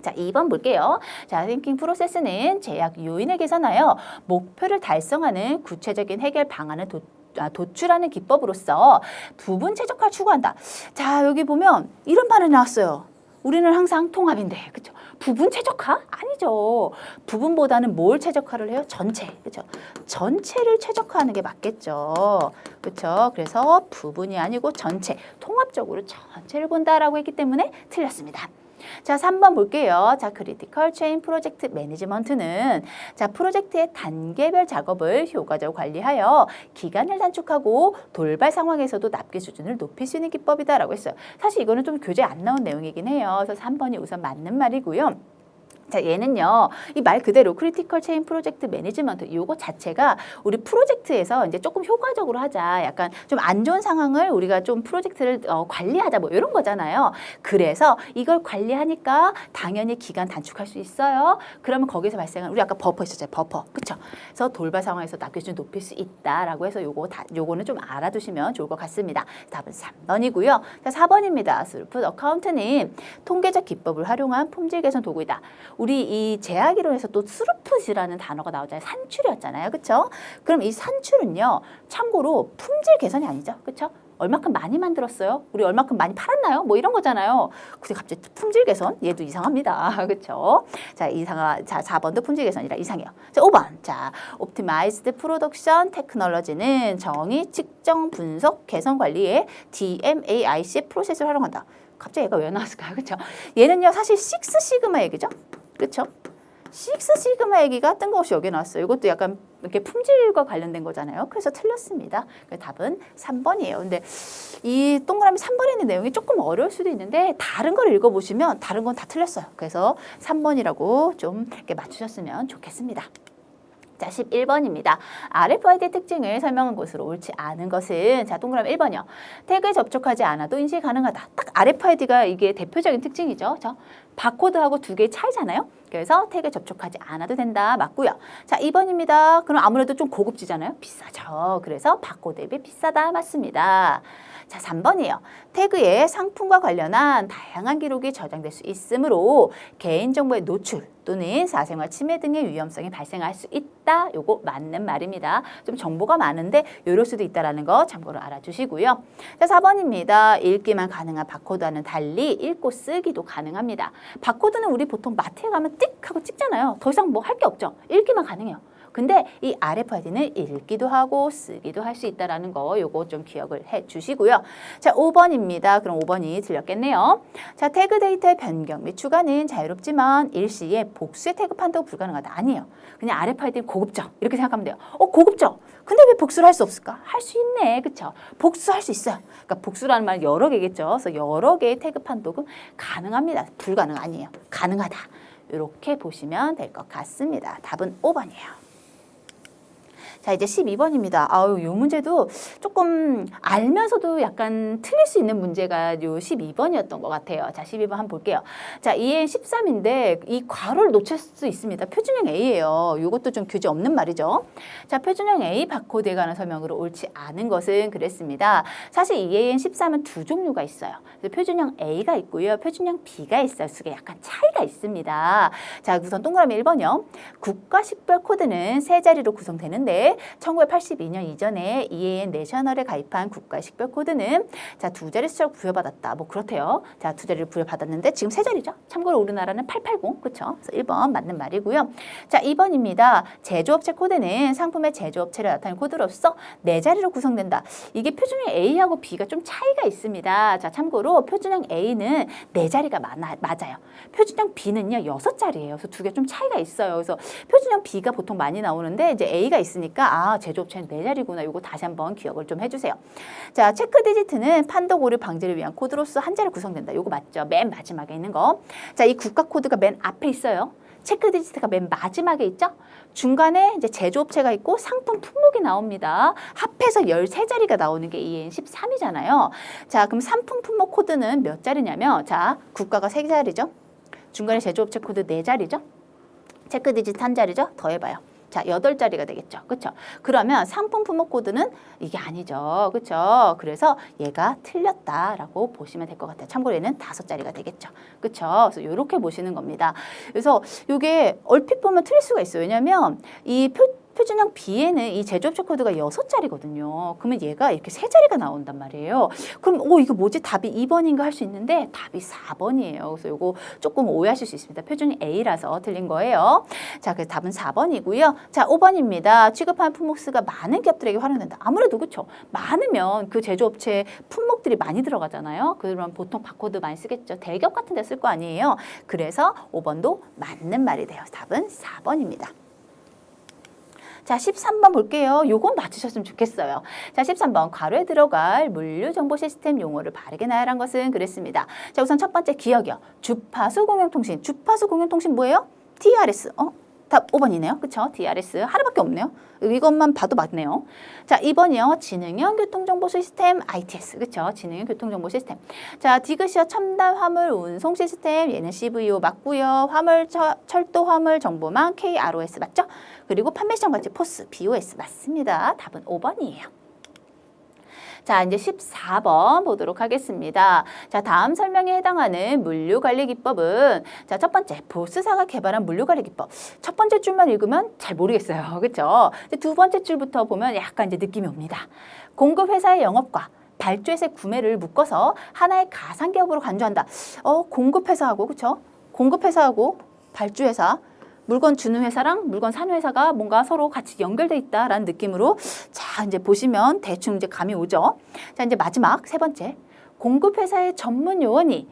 자, 2번 볼게요. 자, 띵킹 프로세스는 제약 요인을 개선하여 목표를 달성하는 구체적인 해결 방안을 도출하는 기법으로서 부분 최적화를 추구한다. 자, 여기 보면 이런 말이 나왔어요. 우리는 항상 통합인데, 그렇죠? 부분 최적화? 아니죠. 부분보다는 뭘 최적화를 해요? 전체, 그렇죠? 전체를 최적화하는 게 맞겠죠. 그렇죠? 그래서 부분이 아니고 전체, 통합적으로 전체를 본다라고 했기 때문에 틀렸습니다. 자, 3번 볼게요. 자, 크리티컬 체인 프로젝트 매니지먼트는 자, 프로젝트의 단계별 작업을 효과적으로 관리하여 기간을 단축하고 돌발 상황에서도 납기 수준을 높일 수 있는 기법이다라고 했어요. 사실 이거는 좀 교재 안 나온 내용이긴 해요. 그래서 3번이 우선 맞는 말이고요. 자, 얘는요, 이 말 그대로 크리티컬 체인 프로젝트 매니지먼트 요거 자체가 우리 프로젝트에서 이제 조금 효과적으로 하자. 약간 좀 안 좋은 상황을 우리가 좀 프로젝트를 관리하자 뭐 이런 거잖아요. 그래서 이걸 관리하니까 당연히 기간 단축할 수 있어요. 그러면 거기서 발생한 우리 아까 버퍼 있었잖아요. 버퍼. 그쵸? 그래서 돌발 상황에서 납 기준을 높일 수 있다라고 해서 요거는 좀 알아두시면 좋을 것 같습니다. 답은 3번이고요. 자, 4번입니다. 스루풋 어카운트는 통계적 기법을 활용한 품질 개선 도구이다. 우리 이 제약이론에서 또 스루풋이라는 단어가 나오잖아요. 산출이었잖아요. 그쵸? 그럼 이 산출은요. 참고로 품질 개선이 아니죠. 그쵸? 얼마큼 많이 만들었어요? 우리 얼마큼 많이 팔았나요? 뭐 이런 거잖아요. 근데 갑자기 품질 개선? 얘도 이상합니다. 그쵸? 자, 4번도 품질 개선이라 이상해요. 자, 5번. 자, Optimized Production Technology는 정의, 측정, 분석, 개선 관리에 DMAIC 프로세스를 활용한다. 갑자기 얘가 왜 나왔을까요? 그쵸? 얘는요, 사실 6시그마 얘기죠? 그쵸? 6시그마 얘기가 뜬금없이 여기 나왔어요. 이것도 약간 이렇게 품질과 관련된 거잖아요. 그래서 틀렸습니다. 답은 3번이에요. 근데 이 동그라미 3번에 있는 내용이 조금 어려울 수도 있는데 다른 걸 읽어보시면 다른 건 다 틀렸어요. 그래서 3번이라고 좀 이렇게 맞추셨으면 좋겠습니다. 자, 11번입니다. RFID 특징을 설명한 것으로 옳지 않은 것은 자, 동그라미 1번이요. 태그에 접촉하지 않아도 인식 가능하다. 딱 RFID가 이게 대표적인 특징이죠. 바코드하고 두 개의 차이잖아요. 그래서 태그에 접촉하지 않아도 된다. 맞고요. 자, 2번입니다. 그럼 아무래도 좀 고급지잖아요. 비싸죠. 그래서 바코드 앱이 비싸다. 맞습니다. 자, 3번이에요. 태그에 상품과 관련한 다양한 기록이 저장될 수 있으므로 개인정보의 노출 또는 사생활 침해 등의 위험성이 발생할 수 있다. 요거 맞는 말입니다. 좀 정보가 많은데 이럴 수도 있다는 거 참고로 알아주시고요. 자, 4번입니다. 읽기만 가능한 바코드와는 달리 읽고 쓰기도 가능합니다. 바코드는 우리 보통 마트에 가면 띡 하고 찍잖아요. 더 이상 뭐 할 게 없죠. 읽기만 가능해요. 근데 이 RFID는 읽기도 하고 쓰기도 할 수 있다는 거 요거 좀 기억을 해 주시고요. 자, 5번입니다. 그럼 5번이 틀렸겠네요. 자, 태그 데이터의 변경 및 추가는 자유롭지만 일시에 복수의 태그 판독 불가능하다. 아니에요. 그냥 RFID는 고급져. 이렇게 생각하면 돼요. 고급져. 근데 왜 복수를 할 수 없을까? 할 수 있네. 그쵸? 복수할 수 있어요. 그러니까 복수라는 말은 여러 개겠죠. 그래서 여러 개의 태그 판독은 가능합니다. 불가능 아니에요. 가능하다. 이렇게 보시면 될 것 같습니다. 답은 5번이에요. 자, 이제 12번입니다. 아유, 요 문제도 조금 알면서도 약간 틀릴 수 있는 문제가 요 12번이었던 것 같아요. 자, 12번 한번 볼게요. 자, EN 13인데 이 괄호를 놓칠 수 있습니다. 표준형 A예요. 요것도 좀 규제 없는 말이죠. 자, 표준형 A 바코드에 관한 설명으로 옳지 않은 것은 그랬습니다. 사실 EN 13은 두 종류가 있어요. 표준형 A가 있고요. 표준형 B가 있어요. 그게 약간 차이가 있습니다. 자, 우선 동그라미 1번이요. 국가식별 코드는 세 자리로 구성되는데 1982년 이전에 EAN 내셔널에 가입한 국가식별 코드는 자, 두 자리 숫자로 부여받았다. 뭐 그렇대요. 자, 두 자리를 부여받았는데 지금 세 자리죠. 참고로 우리나라는 880. 그렇죠? 그래서 1번 맞는 말이고요. 자, 2번입니다. 제조업체 코드는 상품의 제조업체를 나타내는 코드로서 네 자리로 구성된다. 이게 표준형 A하고 B가 좀 차이가 있습니다. 자, 참고로 표준형 A는 네 자리가 맞아요. 표준형 B는요 6자리예요. 그래서 두 개 좀 차이가 있어요. 그래서 표준형 B가 보통 많이 나오는데 이제 A가 있으니까 제조업체는 네 자리구나. 이거 다시 한번 기억을 좀 해주세요. 자, 체크 디지트는 판독 오류 방지를 위한 코드로서 한 자리 구성된다. 이거 맞죠? 맨 마지막에 있는 거. 자, 이 국가 코드가 맨 앞에 있어요. 체크 디지트가 맨 마지막에 있죠? 중간에 이제 제조업체가 있고 상품 품목이 나옵니다. 합해서 13자리가 나오는 게 EN 13이잖아요. 자, 그럼 상품 품목 코드는 몇 자리냐면 자, 국가가 3자리죠. 중간에 제조업체 코드 4자리죠. 체크 디지트 한 자리죠. 더해봐요. 자, 8자리가 되겠죠. 그렇죠? 그러면 상품 품목 코드는 이게 아니죠. 그렇죠? 그래서 얘가 틀렸다라고 보시면 될 것 같아요. 참고로 얘는 5자리가 되겠죠. 그렇죠? 그래서 이렇게 보시는 겁니다. 그래서 이게 얼핏 보면 틀릴 수가 있어요. 왜냐면 이 표준형 B에는 이 제조업체 코드가 6자리거든요. 그러면 얘가 이렇게 3자리가 나온단 말이에요. 그럼 이거 뭐지? 답이 2번인가 할 수 있는데 답이 4번이에요. 그래서 이거 조금 오해하실 수 있습니다. 표준이 A라서 틀린 거예요. 자, 그래서 답은 4번이고요. 자, 5번입니다. 취급하는 품목 수가 많은 기업들에게 활용된다. 아무래도 그렇죠. 많으면 그 제조업체 품목들이 많이 들어가잖아요. 그러면 보통 바코드 많이 쓰겠죠. 대기업 같은 데 쓸 거 아니에요. 그래서 5번도 맞는 말이 돼요. 답은 4번입니다. 자, 13번 볼게요. 요건 맞추셨으면 좋겠어요. 자, 13번 괄호에 들어갈 물류 정보 시스템 용어를 바르게 나열한 것은 그랬습니다. 자, 우선 첫 번째 기억이요. 주파수 공영통신. 주파수 공영통신 뭐예요? DRS. 답 5번이네요. 그쵸? DRS 하나밖에 없네요. 이것만 봐도 맞네요. 자, 2번이요. 지능형 교통정보 시스템 ITS. 그쵸? 지능형 교통정보 시스템. 자, 디귿이요. 첨단 화물 운송 시스템. 얘는 CVO 맞고요. 철도 화물 정보망 KROS 맞죠? 그리고 판매 시장 가치 포스 BOS 맞습니다. 답은 5번이에요. 자, 이제 14번 보도록 하겠습니다. 자, 다음 설명에 해당하는 물류관리기법은 자, 첫 번째, 보스사가 개발한 물류관리기법. 첫 번째 줄만 읽으면 잘 모르겠어요. 그렇죠? 두 번째 줄부터 보면 약간 이제 느낌이 옵니다. 공급회사의 영업과 발주회사의 구매를 묶어서 하나의 가상기업으로 간주한다. 공급회사하고, 그렇죠? 공급회사하고 발주회사, 물건 주는 회사랑 물건 사는 회사가 뭔가 서로 같이 연결돼 있다라는 느낌으로 자, 이제 보시면 대충 이제 감이 오죠. 자, 이제 마지막 세 번째. 공급회사의 전문 요원이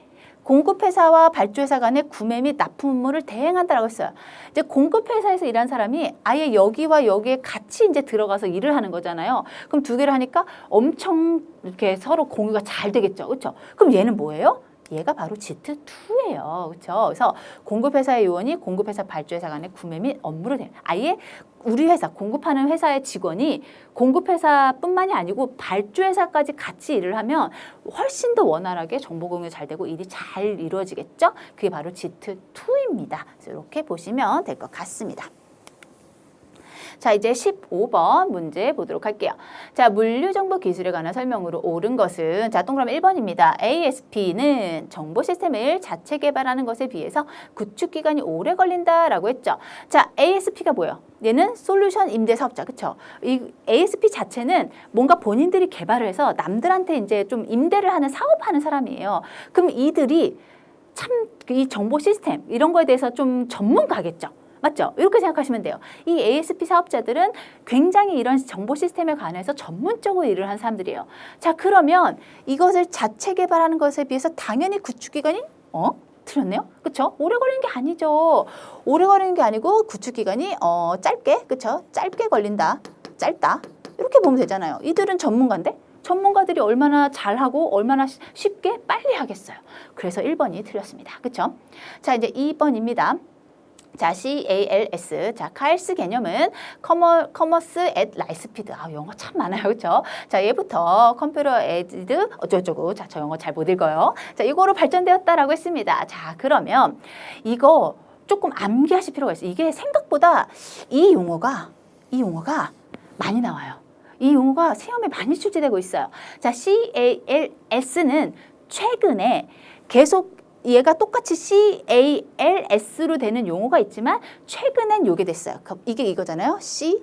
공급회사와 발주회사 간의 구매 및 납품 업무를 대행한다라고 했어요. 이제 공급회사에서 일한 사람이 아예 여기와 여기에 같이 이제 들어가서 일을 하는 거잖아요. 그럼 두 개를 하니까 엄청 이렇게 서로 공유가 잘 되겠죠. 그렇죠? 그럼 얘는 뭐예요? 얘가 바로 GT2예요. 그렇죠? 그래서 공급회사의 요원이 공급회사 발주회사 간의 구매 및 업무를 대 아예 우리 회사, 공급하는 회사의 직원이 공급회사뿐만이 아니고 발주회사까지 같이 일을 하면 훨씬 더 원활하게 정보 공유 잘 되고 일이 잘 이루어지겠죠? 그게 바로 GT2입니다. 이렇게 보시면 될 것 같습니다. 자, 이제 15번 문제 보도록 할게요. 자, 물류정보 기술에 관한 설명으로 옳은 것은 자, 동그라미 1번입니다. ASP는 정보 시스템을 자체 개발하는 것에 비해서 구축 기간이 오래 걸린다라고 했죠. 자, ASP가 뭐예요? 얘는 솔루션 임대 사업자, 그렇죠? 이 ASP 자체는 뭔가 본인들이 개발을 해서 남들한테 이제 좀 임대를 하는 사업하는 사람이에요. 그럼 이들이 참 이 정보 시스템 이런 거에 대해서 좀 전문가겠죠. 맞죠? 이렇게 생각하시면 돼요. 이 ASP 사업자들은 굉장히 이런 정보 시스템에 관해서 전문적으로 일을 한 사람들이에요. 자, 그러면 이것을 자체 개발하는 것에 비해서 당연히 구축 기간이 틀렸네요. 그렇죠? 오래 걸리는 게 아니죠. 오래 걸리는 게 아니고 구축 기간이 짧게, 그렇죠? 짧게 걸린다. 짧다. 이렇게 보면 되잖아요. 이들은 전문가인데 전문가들이 얼마나 잘하고 얼마나 쉽게 빨리 하겠어요. 그래서 1번이 틀렸습니다. 그렇죠? 자, 이제 2번입니다. 자, CALS. 자, CALS 개념은 커머스 앳 라이스피드. 영어 참 많아요. 그렇죠? 자, 얘부터 컴퓨터 에디드 어쩌고저쩌고. 자, 저 영어 잘 못 읽어요. 자, 이거로 발전되었다라고 했습니다. 자, 그러면 이거 조금 암기하실 필요가 있어요. 이게 생각보다 이 용어가 많이 나와요. 이 용어가 시험에 많이 출제되고 있어요. 자, CALS는 최근에 계속 얘가 똑같이 CALS로 되는 용어가 있지만 최근엔 요게 됐어요. 이게 이거잖아요. CALS.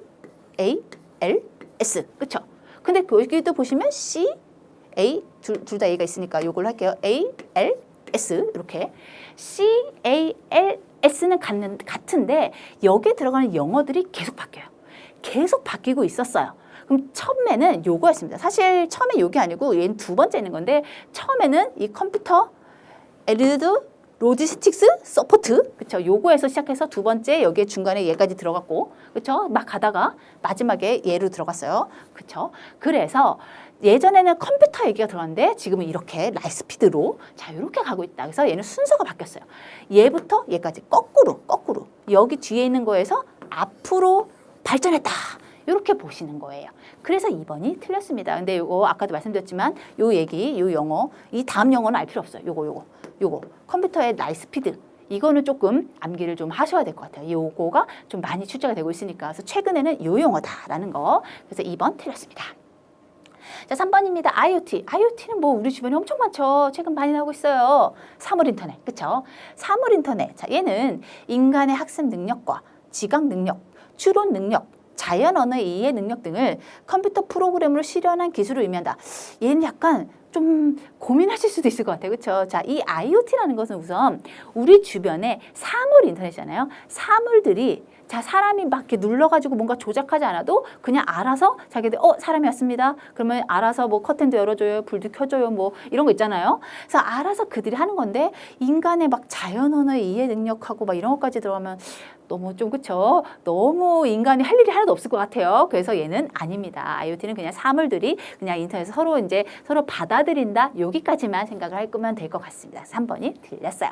그렇죠? 근데 여기도 보시면 둘 다 A가 있으니까 요걸로 할게요. ALS 이렇게. CALS는 같은데 여기에 들어가는 영어들이 계속 바뀌어요. 계속 바뀌고 있었어요. 그럼 처음에는 요거였습니다. 사실 처음에 요게 아니고 얘는 두 번째 있는 건데 처음에는 이 컴퓨터 에르드 로지스틱스 서포트, 그렇죠? 요거에서 시작해서 두 번째 여기에 중간에 얘까지 들어갔고, 그렇죠? 막 가다가 마지막에 얘로 들어갔어요, 그렇죠? 그래서 예전에는 컴퓨터 얘기가 들어갔는데 지금은 이렇게 라이스피드로 자 이렇게 가고 있다. 그래서 얘는 순서가 바뀌었어요. 얘부터 얘까지 거꾸로 여기 뒤에 있는 거에서 앞으로 발전했다. 이렇게 보시는 거예요. 그래서 2번이 틀렸습니다. 근데 요거 아까도 말씀드렸지만 요 얘기, 요 영어, 이 다음 영어는 알 필요 없어요. 요거 컴퓨터의 라이스피드 이거는 조금 암기를 좀 하셔야 될 것 같아요. 요거가 좀 많이 출제가 되고 있으니까. 그래서 최근에는 요 용어다라는 거. 그래서 2번 틀렸습니다. 자, 3번입니다. IoT. IoT는 뭐 우리 주변에 엄청 많죠. 최근 많이 나오고 있어요. 사물 인터넷. 그렇죠? 사물 인터넷. 자, 얘는 인간의 학습 능력과 지각 능력, 추론 능력, 자연 언어의 이해 능력 등을 컴퓨터 프로그램으로 실현한 기술을 의미한다. 얘는 약간 좀 고민하실 수도 있을 것 같아요. 그렇죠? 자, 이 IoT라는 것은 우선 우리 주변에 사물 인터넷이잖아요. 사물들이 자, 사람이 막 이렇게 눌러가지고 뭔가 조작하지 않아도 그냥 알아서 자기들 사람이 왔습니다. 그러면 알아서 뭐 커튼도 열어줘요, 불도 켜줘요, 뭐 이런 거 있잖아요. 그래서 알아서 그들이 하는 건데 인간의 막 자연 언어의 이해 능력하고 막 이런 것까지 들어가면 너무 좀 그쵸? 너무 인간이 할 일이 하나도 없을 것 같아요. 그래서 얘는 아닙니다. IoT는 그냥 사물들이 그냥 인터넷에서 서로 받아들인다. 여기까지만 생각을 할 거면 될 것 같습니다. 3번이 틀렸어요.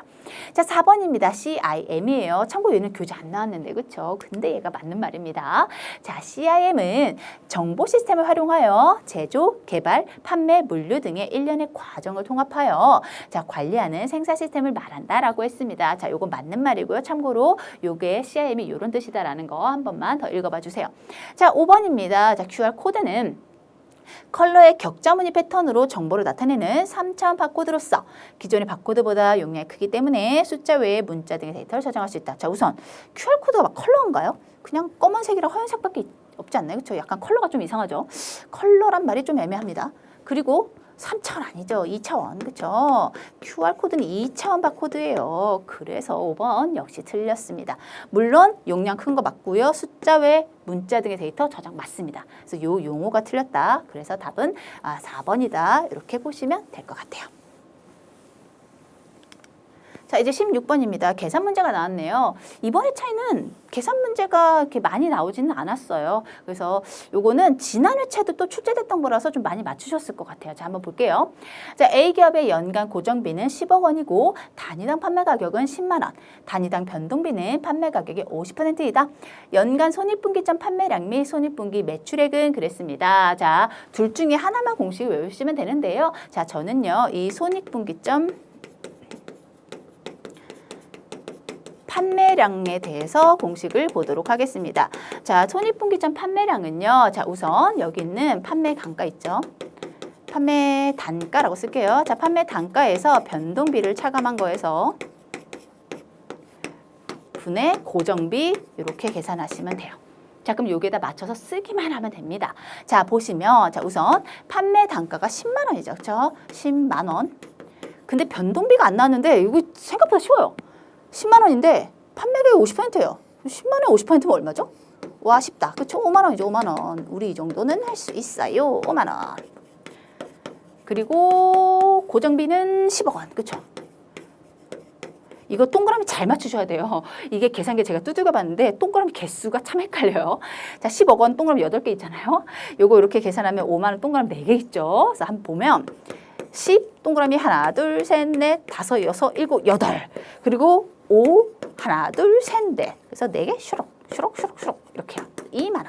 자, 4번입니다. CIM이에요. 참고 얘는 교재 안 나왔는데 그쵸? 근데 얘가 맞는 말입니다. 자, CIM은 정보 시스템을 활용하여 제조, 개발, 판매, 물류 등의 일련의 과정을 통합하여 자, 관리하는 생산 시스템을 말한다라고 했습니다. 자, 요거 맞는 말이고요. 참고로 요게 CIM이 이런 뜻이다라는 거 한 번만 더 읽어봐 주세요. 자, 5번입니다. 자, QR코드는 컬러의 격자무늬 패턴으로 정보를 나타내는 3차원 바코드로서 기존의 바코드보다 용량이 크기 때문에 숫자 외에 문자 등의 데이터를 저장할 수 있다. 자, 우선 QR코드가 막 컬러인가요? 그냥 검은색이랑 하얀색밖에 없지 않나요? 그렇죠? 약간 컬러가 좀 이상하죠? 컬러란 말이 좀 애매합니다. 그리고 3차원 아니죠. 2차원. 그렇죠? QR코드는 2차원 바코드예요. 그래서 5번 역시 틀렸습니다. 물론 용량 큰 거 맞고요. 숫자 외 문자 등의 데이터 저장 맞습니다. 그래서 요 용어가 틀렸다. 그래서 답은 4번이다. 이렇게 보시면 될 것 같아요. 자, 이제 16번입니다. 계산 문제가 나왔네요. 이번의 차이는 계산 문제가 이렇게 많이 나오지는 않았어요. 그래서 요거는 지난 회차에도 또 출제됐던 거라서 좀 많이 맞추셨을 것 같아요. 자, 한번 볼게요. 자, A기업의 연간 고정비는 10억 원이고 단위당 판매 가격은 10만 원. 단위당 변동비는 판매 가격의 50%이다. 연간 손익분기점 판매량 및 손익분기 매출액은 그랬습니다. 자, 둘 중에 하나만 공식을 외우시면 되는데요. 자, 저는요, 이 손익분기점 판매량에 대해서 공식을 보도록 하겠습니다. 자, 손익분기점 판매량은요. 자, 우선 여기 있는 판매 단가 있죠. 판매 단가라고 쓸게요. 자, 판매 단가에서 변동비를 차감한 거에서 분의 고정비 이렇게 계산하시면 돼요. 자, 그럼 여기에다 맞춰서 쓰기만 하면 됩니다. 자, 보시면 자, 우선 판매 단가가 10만 원이죠. 그렇죠? 10만 원. 근데 변동비가 안 나왔는데 이거 생각보다 쉬워요. 10만 원인데 판매가격이 50%예요. 10만 원에 50%면 얼마죠? 와, 쉽다. 그쵸? 5만 원이죠, 5만 원. 우리 이 정도는 할 수 있어요. 5만 원. 그리고 고정비는 10억 원. 그쵸? 이거 동그라미 잘 맞추셔야 돼요. 이게 계산기 제가 두들겨 봤는데 동그라미 개수가 참 헷갈려요. 자, 10억 원 동그라미 8개 있잖아요. 요거 이렇게 계산하면 5만 원 동그라미 4개 있죠. 그래서 한번 보면 10 동그라미 하나, 둘, 셋, 넷, 다섯, 여섯, 일곱, 여덟. 그리고 5 하나, 둘, 셋, 넷. 그래서 4개 슈럭 이렇게요. 2만 원.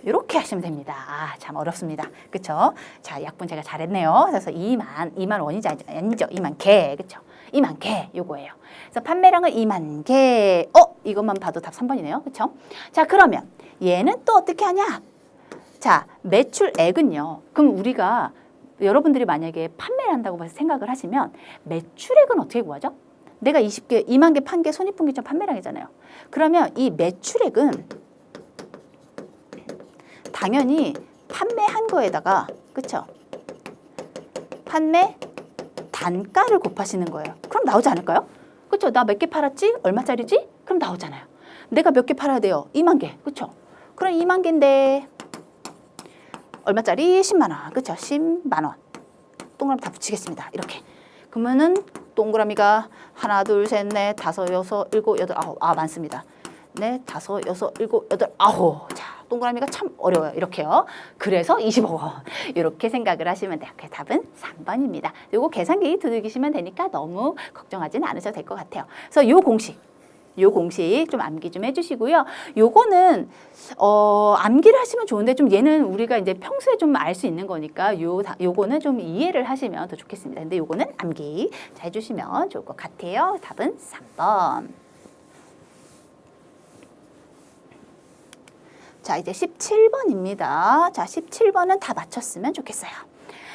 이렇게 하시면 됩니다. 아, 참 어렵습니다. 그쵸? 자, 약분 제가 잘했네요. 그래서 2만 원이지 아니죠. 2만 개. 그쵸? 2만 개 요거예요. 그래서 판매량은 2만 개. 이것만 봐도 답 3번이네요. 그쵸? 자, 그러면 얘는 또 어떻게 하냐? 자, 매출액은요. 그럼 우리가 여러분들이 만약에 판매를 한다고 생각을 하시면 매출액은 어떻게 구하죠? 내가 2만 개 판 게 손익분기점 판매량이잖아요. 그러면 이 매출액은 당연히 판매한 거에다가 그쵸? 판매 단가를 곱하시는 거예요. 그럼 나오지 않을까요? 그쵸? 나 몇 개 팔았지? 얼마짜리지? 그럼 나오잖아요. 내가 몇 개 팔아야 돼요? 2만 개. 그쵸? 그럼 2만 개인데 얼마짜리? 10만 원. 그쵸? 10만 원. 동그라미 다 붙이겠습니다. 이렇게. 그러면은 동그라미가 하나, 둘, 셋, 넷, 다섯, 여섯, 일곱, 여덟, 아홉. 많습니다. 넷, 다섯, 여섯, 일곱, 여덟, 아홉. 자, 동그라미가 참 어려워요. 이렇게요. 그래서 20억 원. 이렇게 생각을 하시면 돼요. 그 답은 3번입니다. 요거 계산기 두들기시면 되니까 너무 걱정하지는 않으셔도 될 것 같아요. 그래서 요 공식 좀 암기 좀 해주시고요. 요거는 암기를 하시면 좋은데 좀 얘는 우리가 이제 평소에 좀 알 수 있는 거니까 요거는 좀 이해를 하시면 더 좋겠습니다. 근데 요거는 암기 잘 해주시면 좋을 것 같아요. 답은 3번. 자, 이제 17번입니다. 자, 17번은 다 맞췄으면 좋겠어요.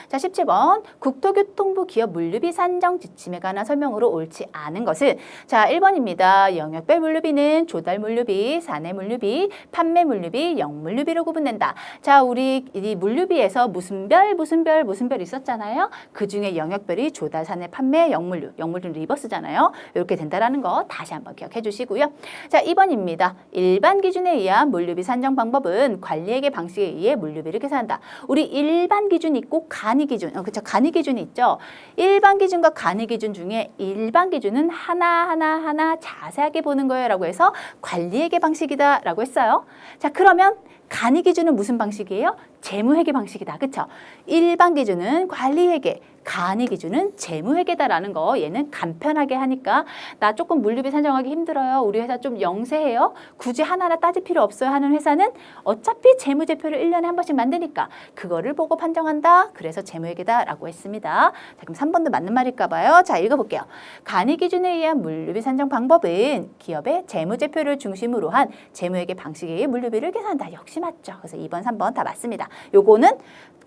자, 17번 국토교통부 기업 물류비 산정 지침에 관한 설명으로 옳지 않은 것은 자, 1번입니다. 영역별 물류비는 조달 물류비, 사내 물류비, 판매 물류비, 영물류비로 구분된다. 자, 우리 이 물류비에서 무슨 별 있었잖아요. 그 중에 영역별이 조달, 사내, 판매, 영물류, 영물류 리버스잖아요. 이렇게 된다라는 거 다시 한번 기억해 주시고요. 자, 2번입니다. 일반 기준에 의한 물류비 산정 방법은 관리회계 방식에 의해 물류비를 계산한다. 우리 일반 기준이 있고 간이 기준, 그렇죠? 간이 기준이 있죠. 일반 기준과 간이 기준 중에 일반 기준은 하나 자세하게 보는 거예요 라고 해서 관리회계 방식이다 라고 했어요. 자, 그러면 간이 기준은 무슨 방식이에요? 재무회계 방식이다. 그렇죠? 일반 기준은 관리회계, 간이 기준은 재무회계다라는 거 얘는 간편하게 하니까 나 조금 물류비 산정하기 힘들어요. 우리 회사 좀 영세해요. 굳이 하나하나 따질 필요 없어요 하는 회사는 어차피 재무제표를 1년에 한 번씩 만드니까 그거를 보고 판정한다. 그래서 재무회계다라고 했습니다. 자, 그럼 3번도 맞는 말일까 봐요. 자, 읽어볼게요. 간이 기준에 의한 물류비 산정 방법은 기업의 재무제표를 중심으로 한 재무회계 방식에 의해 물류비를 계산한다. 역시 맞죠. 그래서 2번, 3번 다 맞습니다. 요거는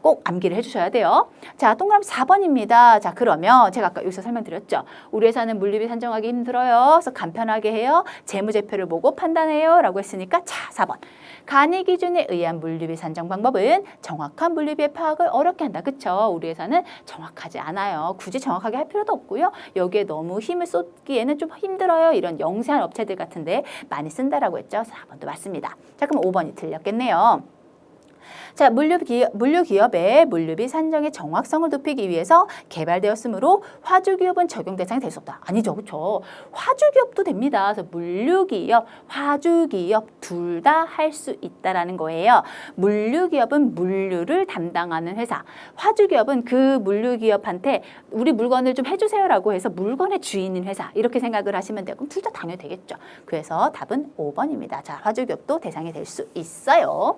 꼭 암기를 해주셔야 돼요. 자, 동그라미 4번입니다. 자, 그러면 제가 아까 여기서 설명드렸죠. 우리 회사는 물류비 산정하기 힘들어요. 그래서 간편하게 해요. 재무제표를 보고 판단해요. 라고 했으니까 자, 4번. 간이 기준에 의한 물류비 산정 방법은 정확한 물류비의 파악을 어렵게 한다. 그쵸? 우리 회사는 정확하지 않아요. 굳이 정확하게 할 필요도 없고요. 여기에 너무 힘을 쏟기에는 좀 힘들어요. 이런 영세한 업체들 같은데 많이 쓴다라고 했죠. 4번도 맞습니다. 자, 그럼 5번이 틀렸겠네요. 자, 물류기업의 물류비 산정의 정확성을 높이기 위해서 개발되었으므로 화주기업은 적용 대상이 될 수 없다. 아니죠, 그렇죠? 화주기업도 됩니다. 그래서 물류기업, 화주기업 둘 다 할 수 있다라는 거예요. 물류기업은 물류를 담당하는 회사, 화주기업은 그 물류기업한테 우리 물건을 좀 해주세요라고 해서 물건의 주인인 회사 이렇게 생각을 하시면 되고 그럼 둘 다 당연히 되겠죠. 그래서 답은 5번입니다. 자, 화주기업도 대상이 될 수 있어요.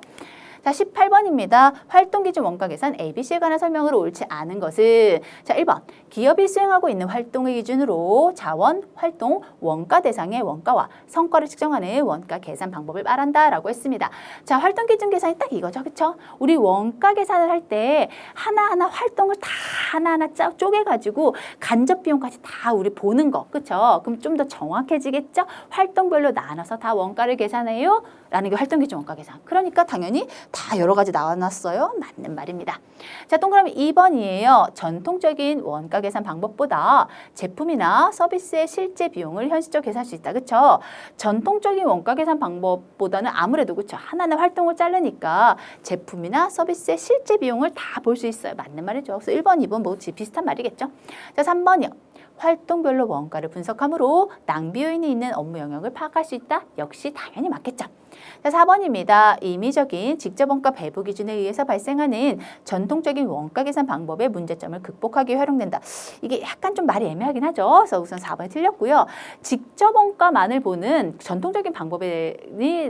자, 18번입니다. 활동기준 원가계산 ABC에 관한 설명으로 옳지 않은 것은 자, 1번 기업이 수행하고 있는 활동의 기준으로 자원, 활동, 원가 대상의 원가와 성과를 측정하는 원가 계산 방법을 말한다라고 했습니다. 자, 활동기준 계산이 딱 이거죠. 그렇죠? 우리 원가 계산을 할 때 하나하나 활동을 다 하나하나 쪼개가지고 간접 비용까지 다 우리 보는 거. 그렇죠? 그럼 좀 더 정확해지겠죠? 활동별로 나눠서 다 원가를 계산해요. 라는 게 활동기준 원가 계산. 그러니까 당연히 다 여러 가지 나와놨어요. 맞는 말입니다. 자, 동그라미 2번이에요. 전통적인 원가 계산 방법보다 제품이나 서비스의 실제 비용을 현실적으로 계산할 수 있다. 그렇죠? 전통적인 원가 계산 방법보다는 아무래도 그렇죠. 하나하나 활동을 자르니까 제품이나 서비스의 실제 비용을 다 볼 수 있어요. 맞는 말이죠. 그래서 1번, 2번 뭐 비슷한 말이겠죠. 자, 3번이요. 활동별로 원가를 분석함으로 낭비 요인이 있는 업무 영역을 파악할 수 있다? 역시 당연히 맞겠죠. 자, 4번입니다. 임의적인 직접 원가 배부 기준에 의해서 발생하는 전통적인 원가 계산 방법의 문제점을 극복하기 위해 활용된다. 이게 약간 좀 말이 애매하긴 하죠. 그래서 우선 4번이 틀렸고요. 직접 원가만을 보는 전통적인 방법에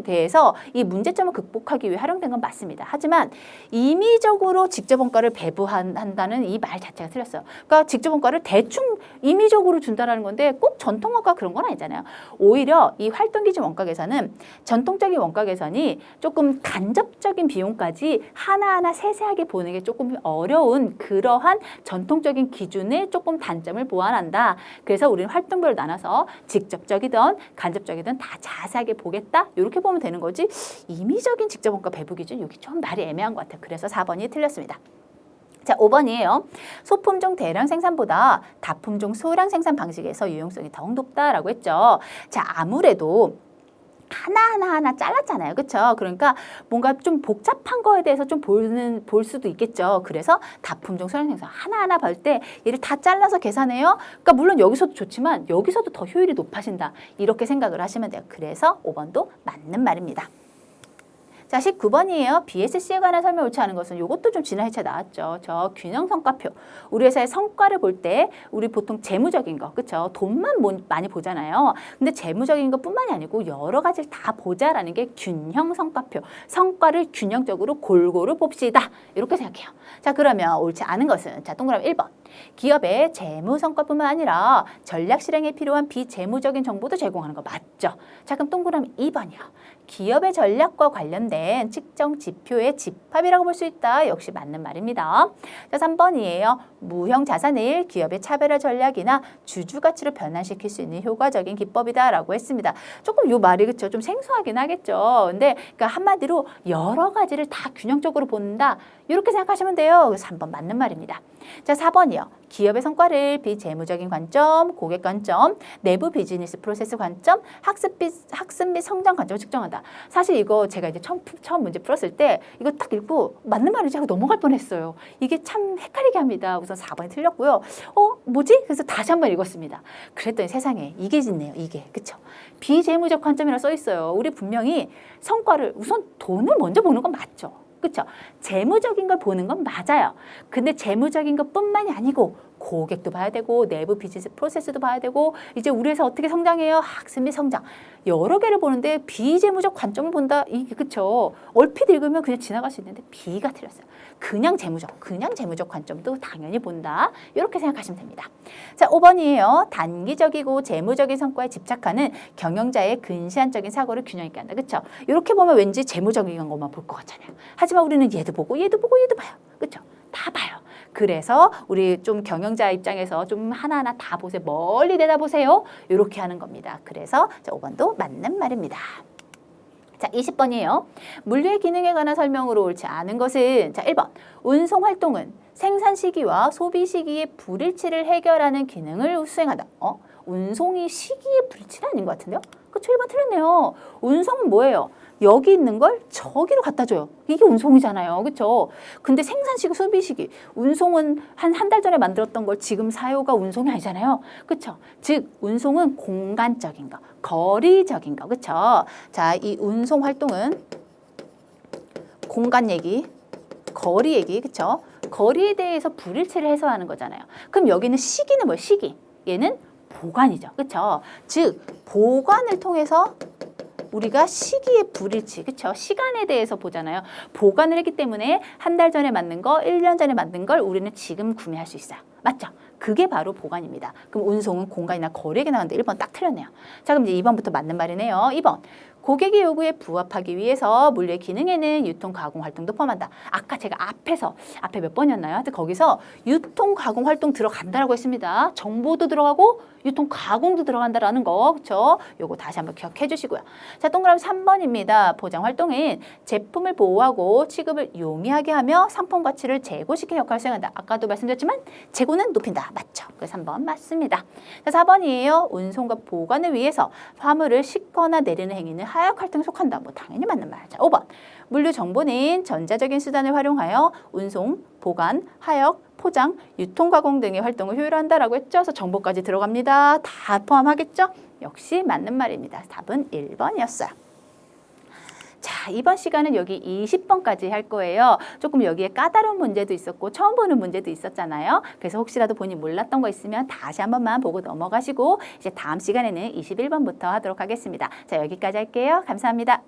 대해서 이 문제점을 극복하기 위해 활용된 건 맞습니다. 하지만 임의적으로 직접 원가를 배부한다는 이 말 자체가 틀렸어요. 그러니까 직접 원가를 대충 임의적으로 준다라는 건데 꼭 전통 원가 그런 건 아니잖아요. 오히려 이 활동 기준 원가 계산은 전통적인 원가 계산이 조금 간접적인 비용까지 하나하나 세세하게 보는 게 조금 어려운 그러한 전통적인 기준에 조금 단점을 보완한다. 그래서 우리는 활동별로 나눠서 직접적이든 간접적이든 다 자세하게 보겠다. 이렇게 보면 되는 거지. 임의적인 직접 원가 배부 기준 여기 좀 말이 애매한 것 같아요. 그래서 4번이 틀렸습니다. 자, 5번이에요. 소품종 대량 생산보다 다품종 소량 생산 방식에서 유용성이 더욱 높다라고 했죠. 자, 아무래도 하나하나 잘랐잖아요. 그렇죠? 그러니까 뭔가 좀 복잡한 거에 대해서 좀 볼 수도 있겠죠. 그래서 다품종 소량 생산 하나하나 볼 때 얘를 다 잘라서 계산해요. 그러니까 물론 여기서도 좋지만 여기서도 더 효율이 높아진다. 이렇게 생각을 하시면 돼요. 그래서 5번도 맞는 말입니다. 자, 19번이에요. BSC에 관한 설명 옳지 않은 것은 이것도 좀 지난 회차에 나왔죠. 저 균형 성과표. 우리 회사의 성과를 볼 때 우리 보통 재무적인 거, 그렇죠? 돈만 많이 보잖아요. 근데 재무적인 것뿐만이 아니고 여러 가지를 다 보자라는 게 균형 성과표. 성과를 균형적으로 골고루 봅시다. 이렇게 생각해요. 자, 그러면 옳지 않은 것은 자, 동그라미 1번. 기업의 재무 성과뿐만 아니라 전략 실행에 필요한 비재무적인 정보도 제공하는 거 맞죠? 자, 그럼 동그라미 2번이요. 기업의 전략과 관련된 측정 지표의 집합이라고 볼 수 있다. 역시 맞는 말입니다. 자, 3번이에요. 무형 자산을 기업의 차별화 전략이나 주주 가치로 변환시킬 수 있는 효과적인 기법이다라고 했습니다. 조금 요 말이 그쵸? 좀 생소하긴 하겠죠. 근데 그러니까 한마디로 여러 가지를 다 균형적으로 본다. 이렇게 생각하시면 돼요. 그래서 3번 맞는 말입니다. 자, 4번이요. 기업의 성과를 비재무적인 관점, 고객 관점, 내부 비즈니스 프로세스 관점, 학습 및 성장 관점을 측정한다. 사실 이거 제가 이제 처음 문제 풀었을 때 이거 딱 읽고 맞는 말인지 하고 넘어갈 뻔했어요. 이게 참 헷갈리게 합니다. 우선 4번이 틀렸고요. 뭐지? 그래서 다시 한번 읽었습니다. 그랬더니 세상에 이게 있네요. 이게. 그쵸? 비재무적 관점이라 써 있어요. 우리 분명히 성과를 우선 돈을 먼저 보는 건 맞죠. 그렇죠? 재무적인 걸 보는 건 맞아요. 근데 재무적인 것뿐만이 아니고 고객도 봐야 되고 내부 비즈니스 프로세스도 봐야 되고 이제 우리 회사 어떻게 성장해요? 학습 및 성장. 여러 개를 보는데 비재무적 관점을 본다. 이게 그렇죠. 얼핏 읽으면 그냥 지나갈 수 있는데 B가 틀렸어요. 그냥 재무적 관점도 당연히 본다. 이렇게 생각하시면 됩니다. 자, 5번이에요. 단기적이고 재무적인 성과에 집착하는 경영자의 근시안적인 사고를 균형 있게 한다. 그렇죠? 이렇게 보면 왠지 재무적인 것만 볼 것 같잖아요. 하지만 우리는 얘도 보고 얘도 봐요. 그렇죠? 다 봐요. 그래서 우리 좀 경영자 입장에서 좀 하나하나 다 보세요. 멀리 내다보세요. 이렇게 하는 겁니다. 그래서 5번도 맞는 말입니다. 자, 20번이에요. 물류의 기능에 관한 설명으로 옳지 않은 것은 자, 1번. 운송 활동은 생산 시기와 소비 시기의 불일치를 해결하는 기능을 수행한다. 운송이 시기의 불일치는 아닌 것 같은데요? 그쵸, 1번 틀렸네요. 운송은 뭐예요? 여기 있는 걸 저기로 갖다 줘요. 이게 운송이잖아요. 그렇죠? 근데 생산시기, 소비시기. 운송은 한 달 전에 만들었던 걸 지금 사요가 운송이 아니잖아요. 그렇죠? 즉 운송은 공간적인 거, 거리적인 거. 그렇죠? 자, 이 운송 활동은 공간 얘기, 거리 얘기. 그렇죠? 거리에 대해서 불일치를 해소하는 거잖아요. 그럼 여기는 시기는 뭐예요? 시기. 얘는 보관이죠. 그렇죠? 즉 보관을 통해서 우리가 시기의 불일치, 그렇죠? 시간에 대해서 보잖아요. 보관을 했기 때문에 한 달 전에 만든 거, 1년 전에 만든 걸 우리는 지금 구매할 수 있어요. 맞죠? 그게 바로 보관입니다. 그럼 운송은 공간이나 거리에게 나오는데 1번 딱 틀렸네요. 자, 그럼 이제 2번부터 맞는 말이네요. 2번. 고객의 요구에 부합하기 위해서 물류의 기능에는 유통 가공 활동도 포함한다. 아까 제가 앞에 몇 번이었나요? 하여튼 거기서 유통 가공 활동 들어간다라고 했습니다. 정보도 들어가고 유통 가공도 들어간다라는 거. 그렇죠? 요거 다시 한번 기억해 주시고요. 자, 동그라미 3번입니다. 보장 활동은 제품을 보호하고 취급을 용이하게 하며 상품 가치를 제고시키는 역할을 수행한다. 아까도 말씀드렸지만 재고는 높인다. 맞죠? 그래서 3번 맞습니다. 자, 4번이에요. 운송과 보관을 위해서 화물을 싣거나 내리는 행위는 하역 활동에 속한다. 뭐 당연히 맞는 말이죠. 5번. 물류 정보는 전자적인 수단을 활용하여 운송, 보관, 하역, 포장, 유통 가공 등의 활동을 효율화한다라고 했죠. 그래서 정보까지 들어갑니다. 다 포함하겠죠? 역시 맞는 말입니다. 답은 1번이었어요. 자, 이번 시간은 여기 20번까지 할 거예요. 조금 여기에 까다로운 문제도 있었고 처음 보는 문제도 있었잖아요. 그래서 혹시라도 본인 몰랐던 거 있으면 다시 한 번만 보고 넘어가시고 이제 다음 시간에는 21번부터 하도록 하겠습니다. 자, 여기까지 할게요. 감사합니다.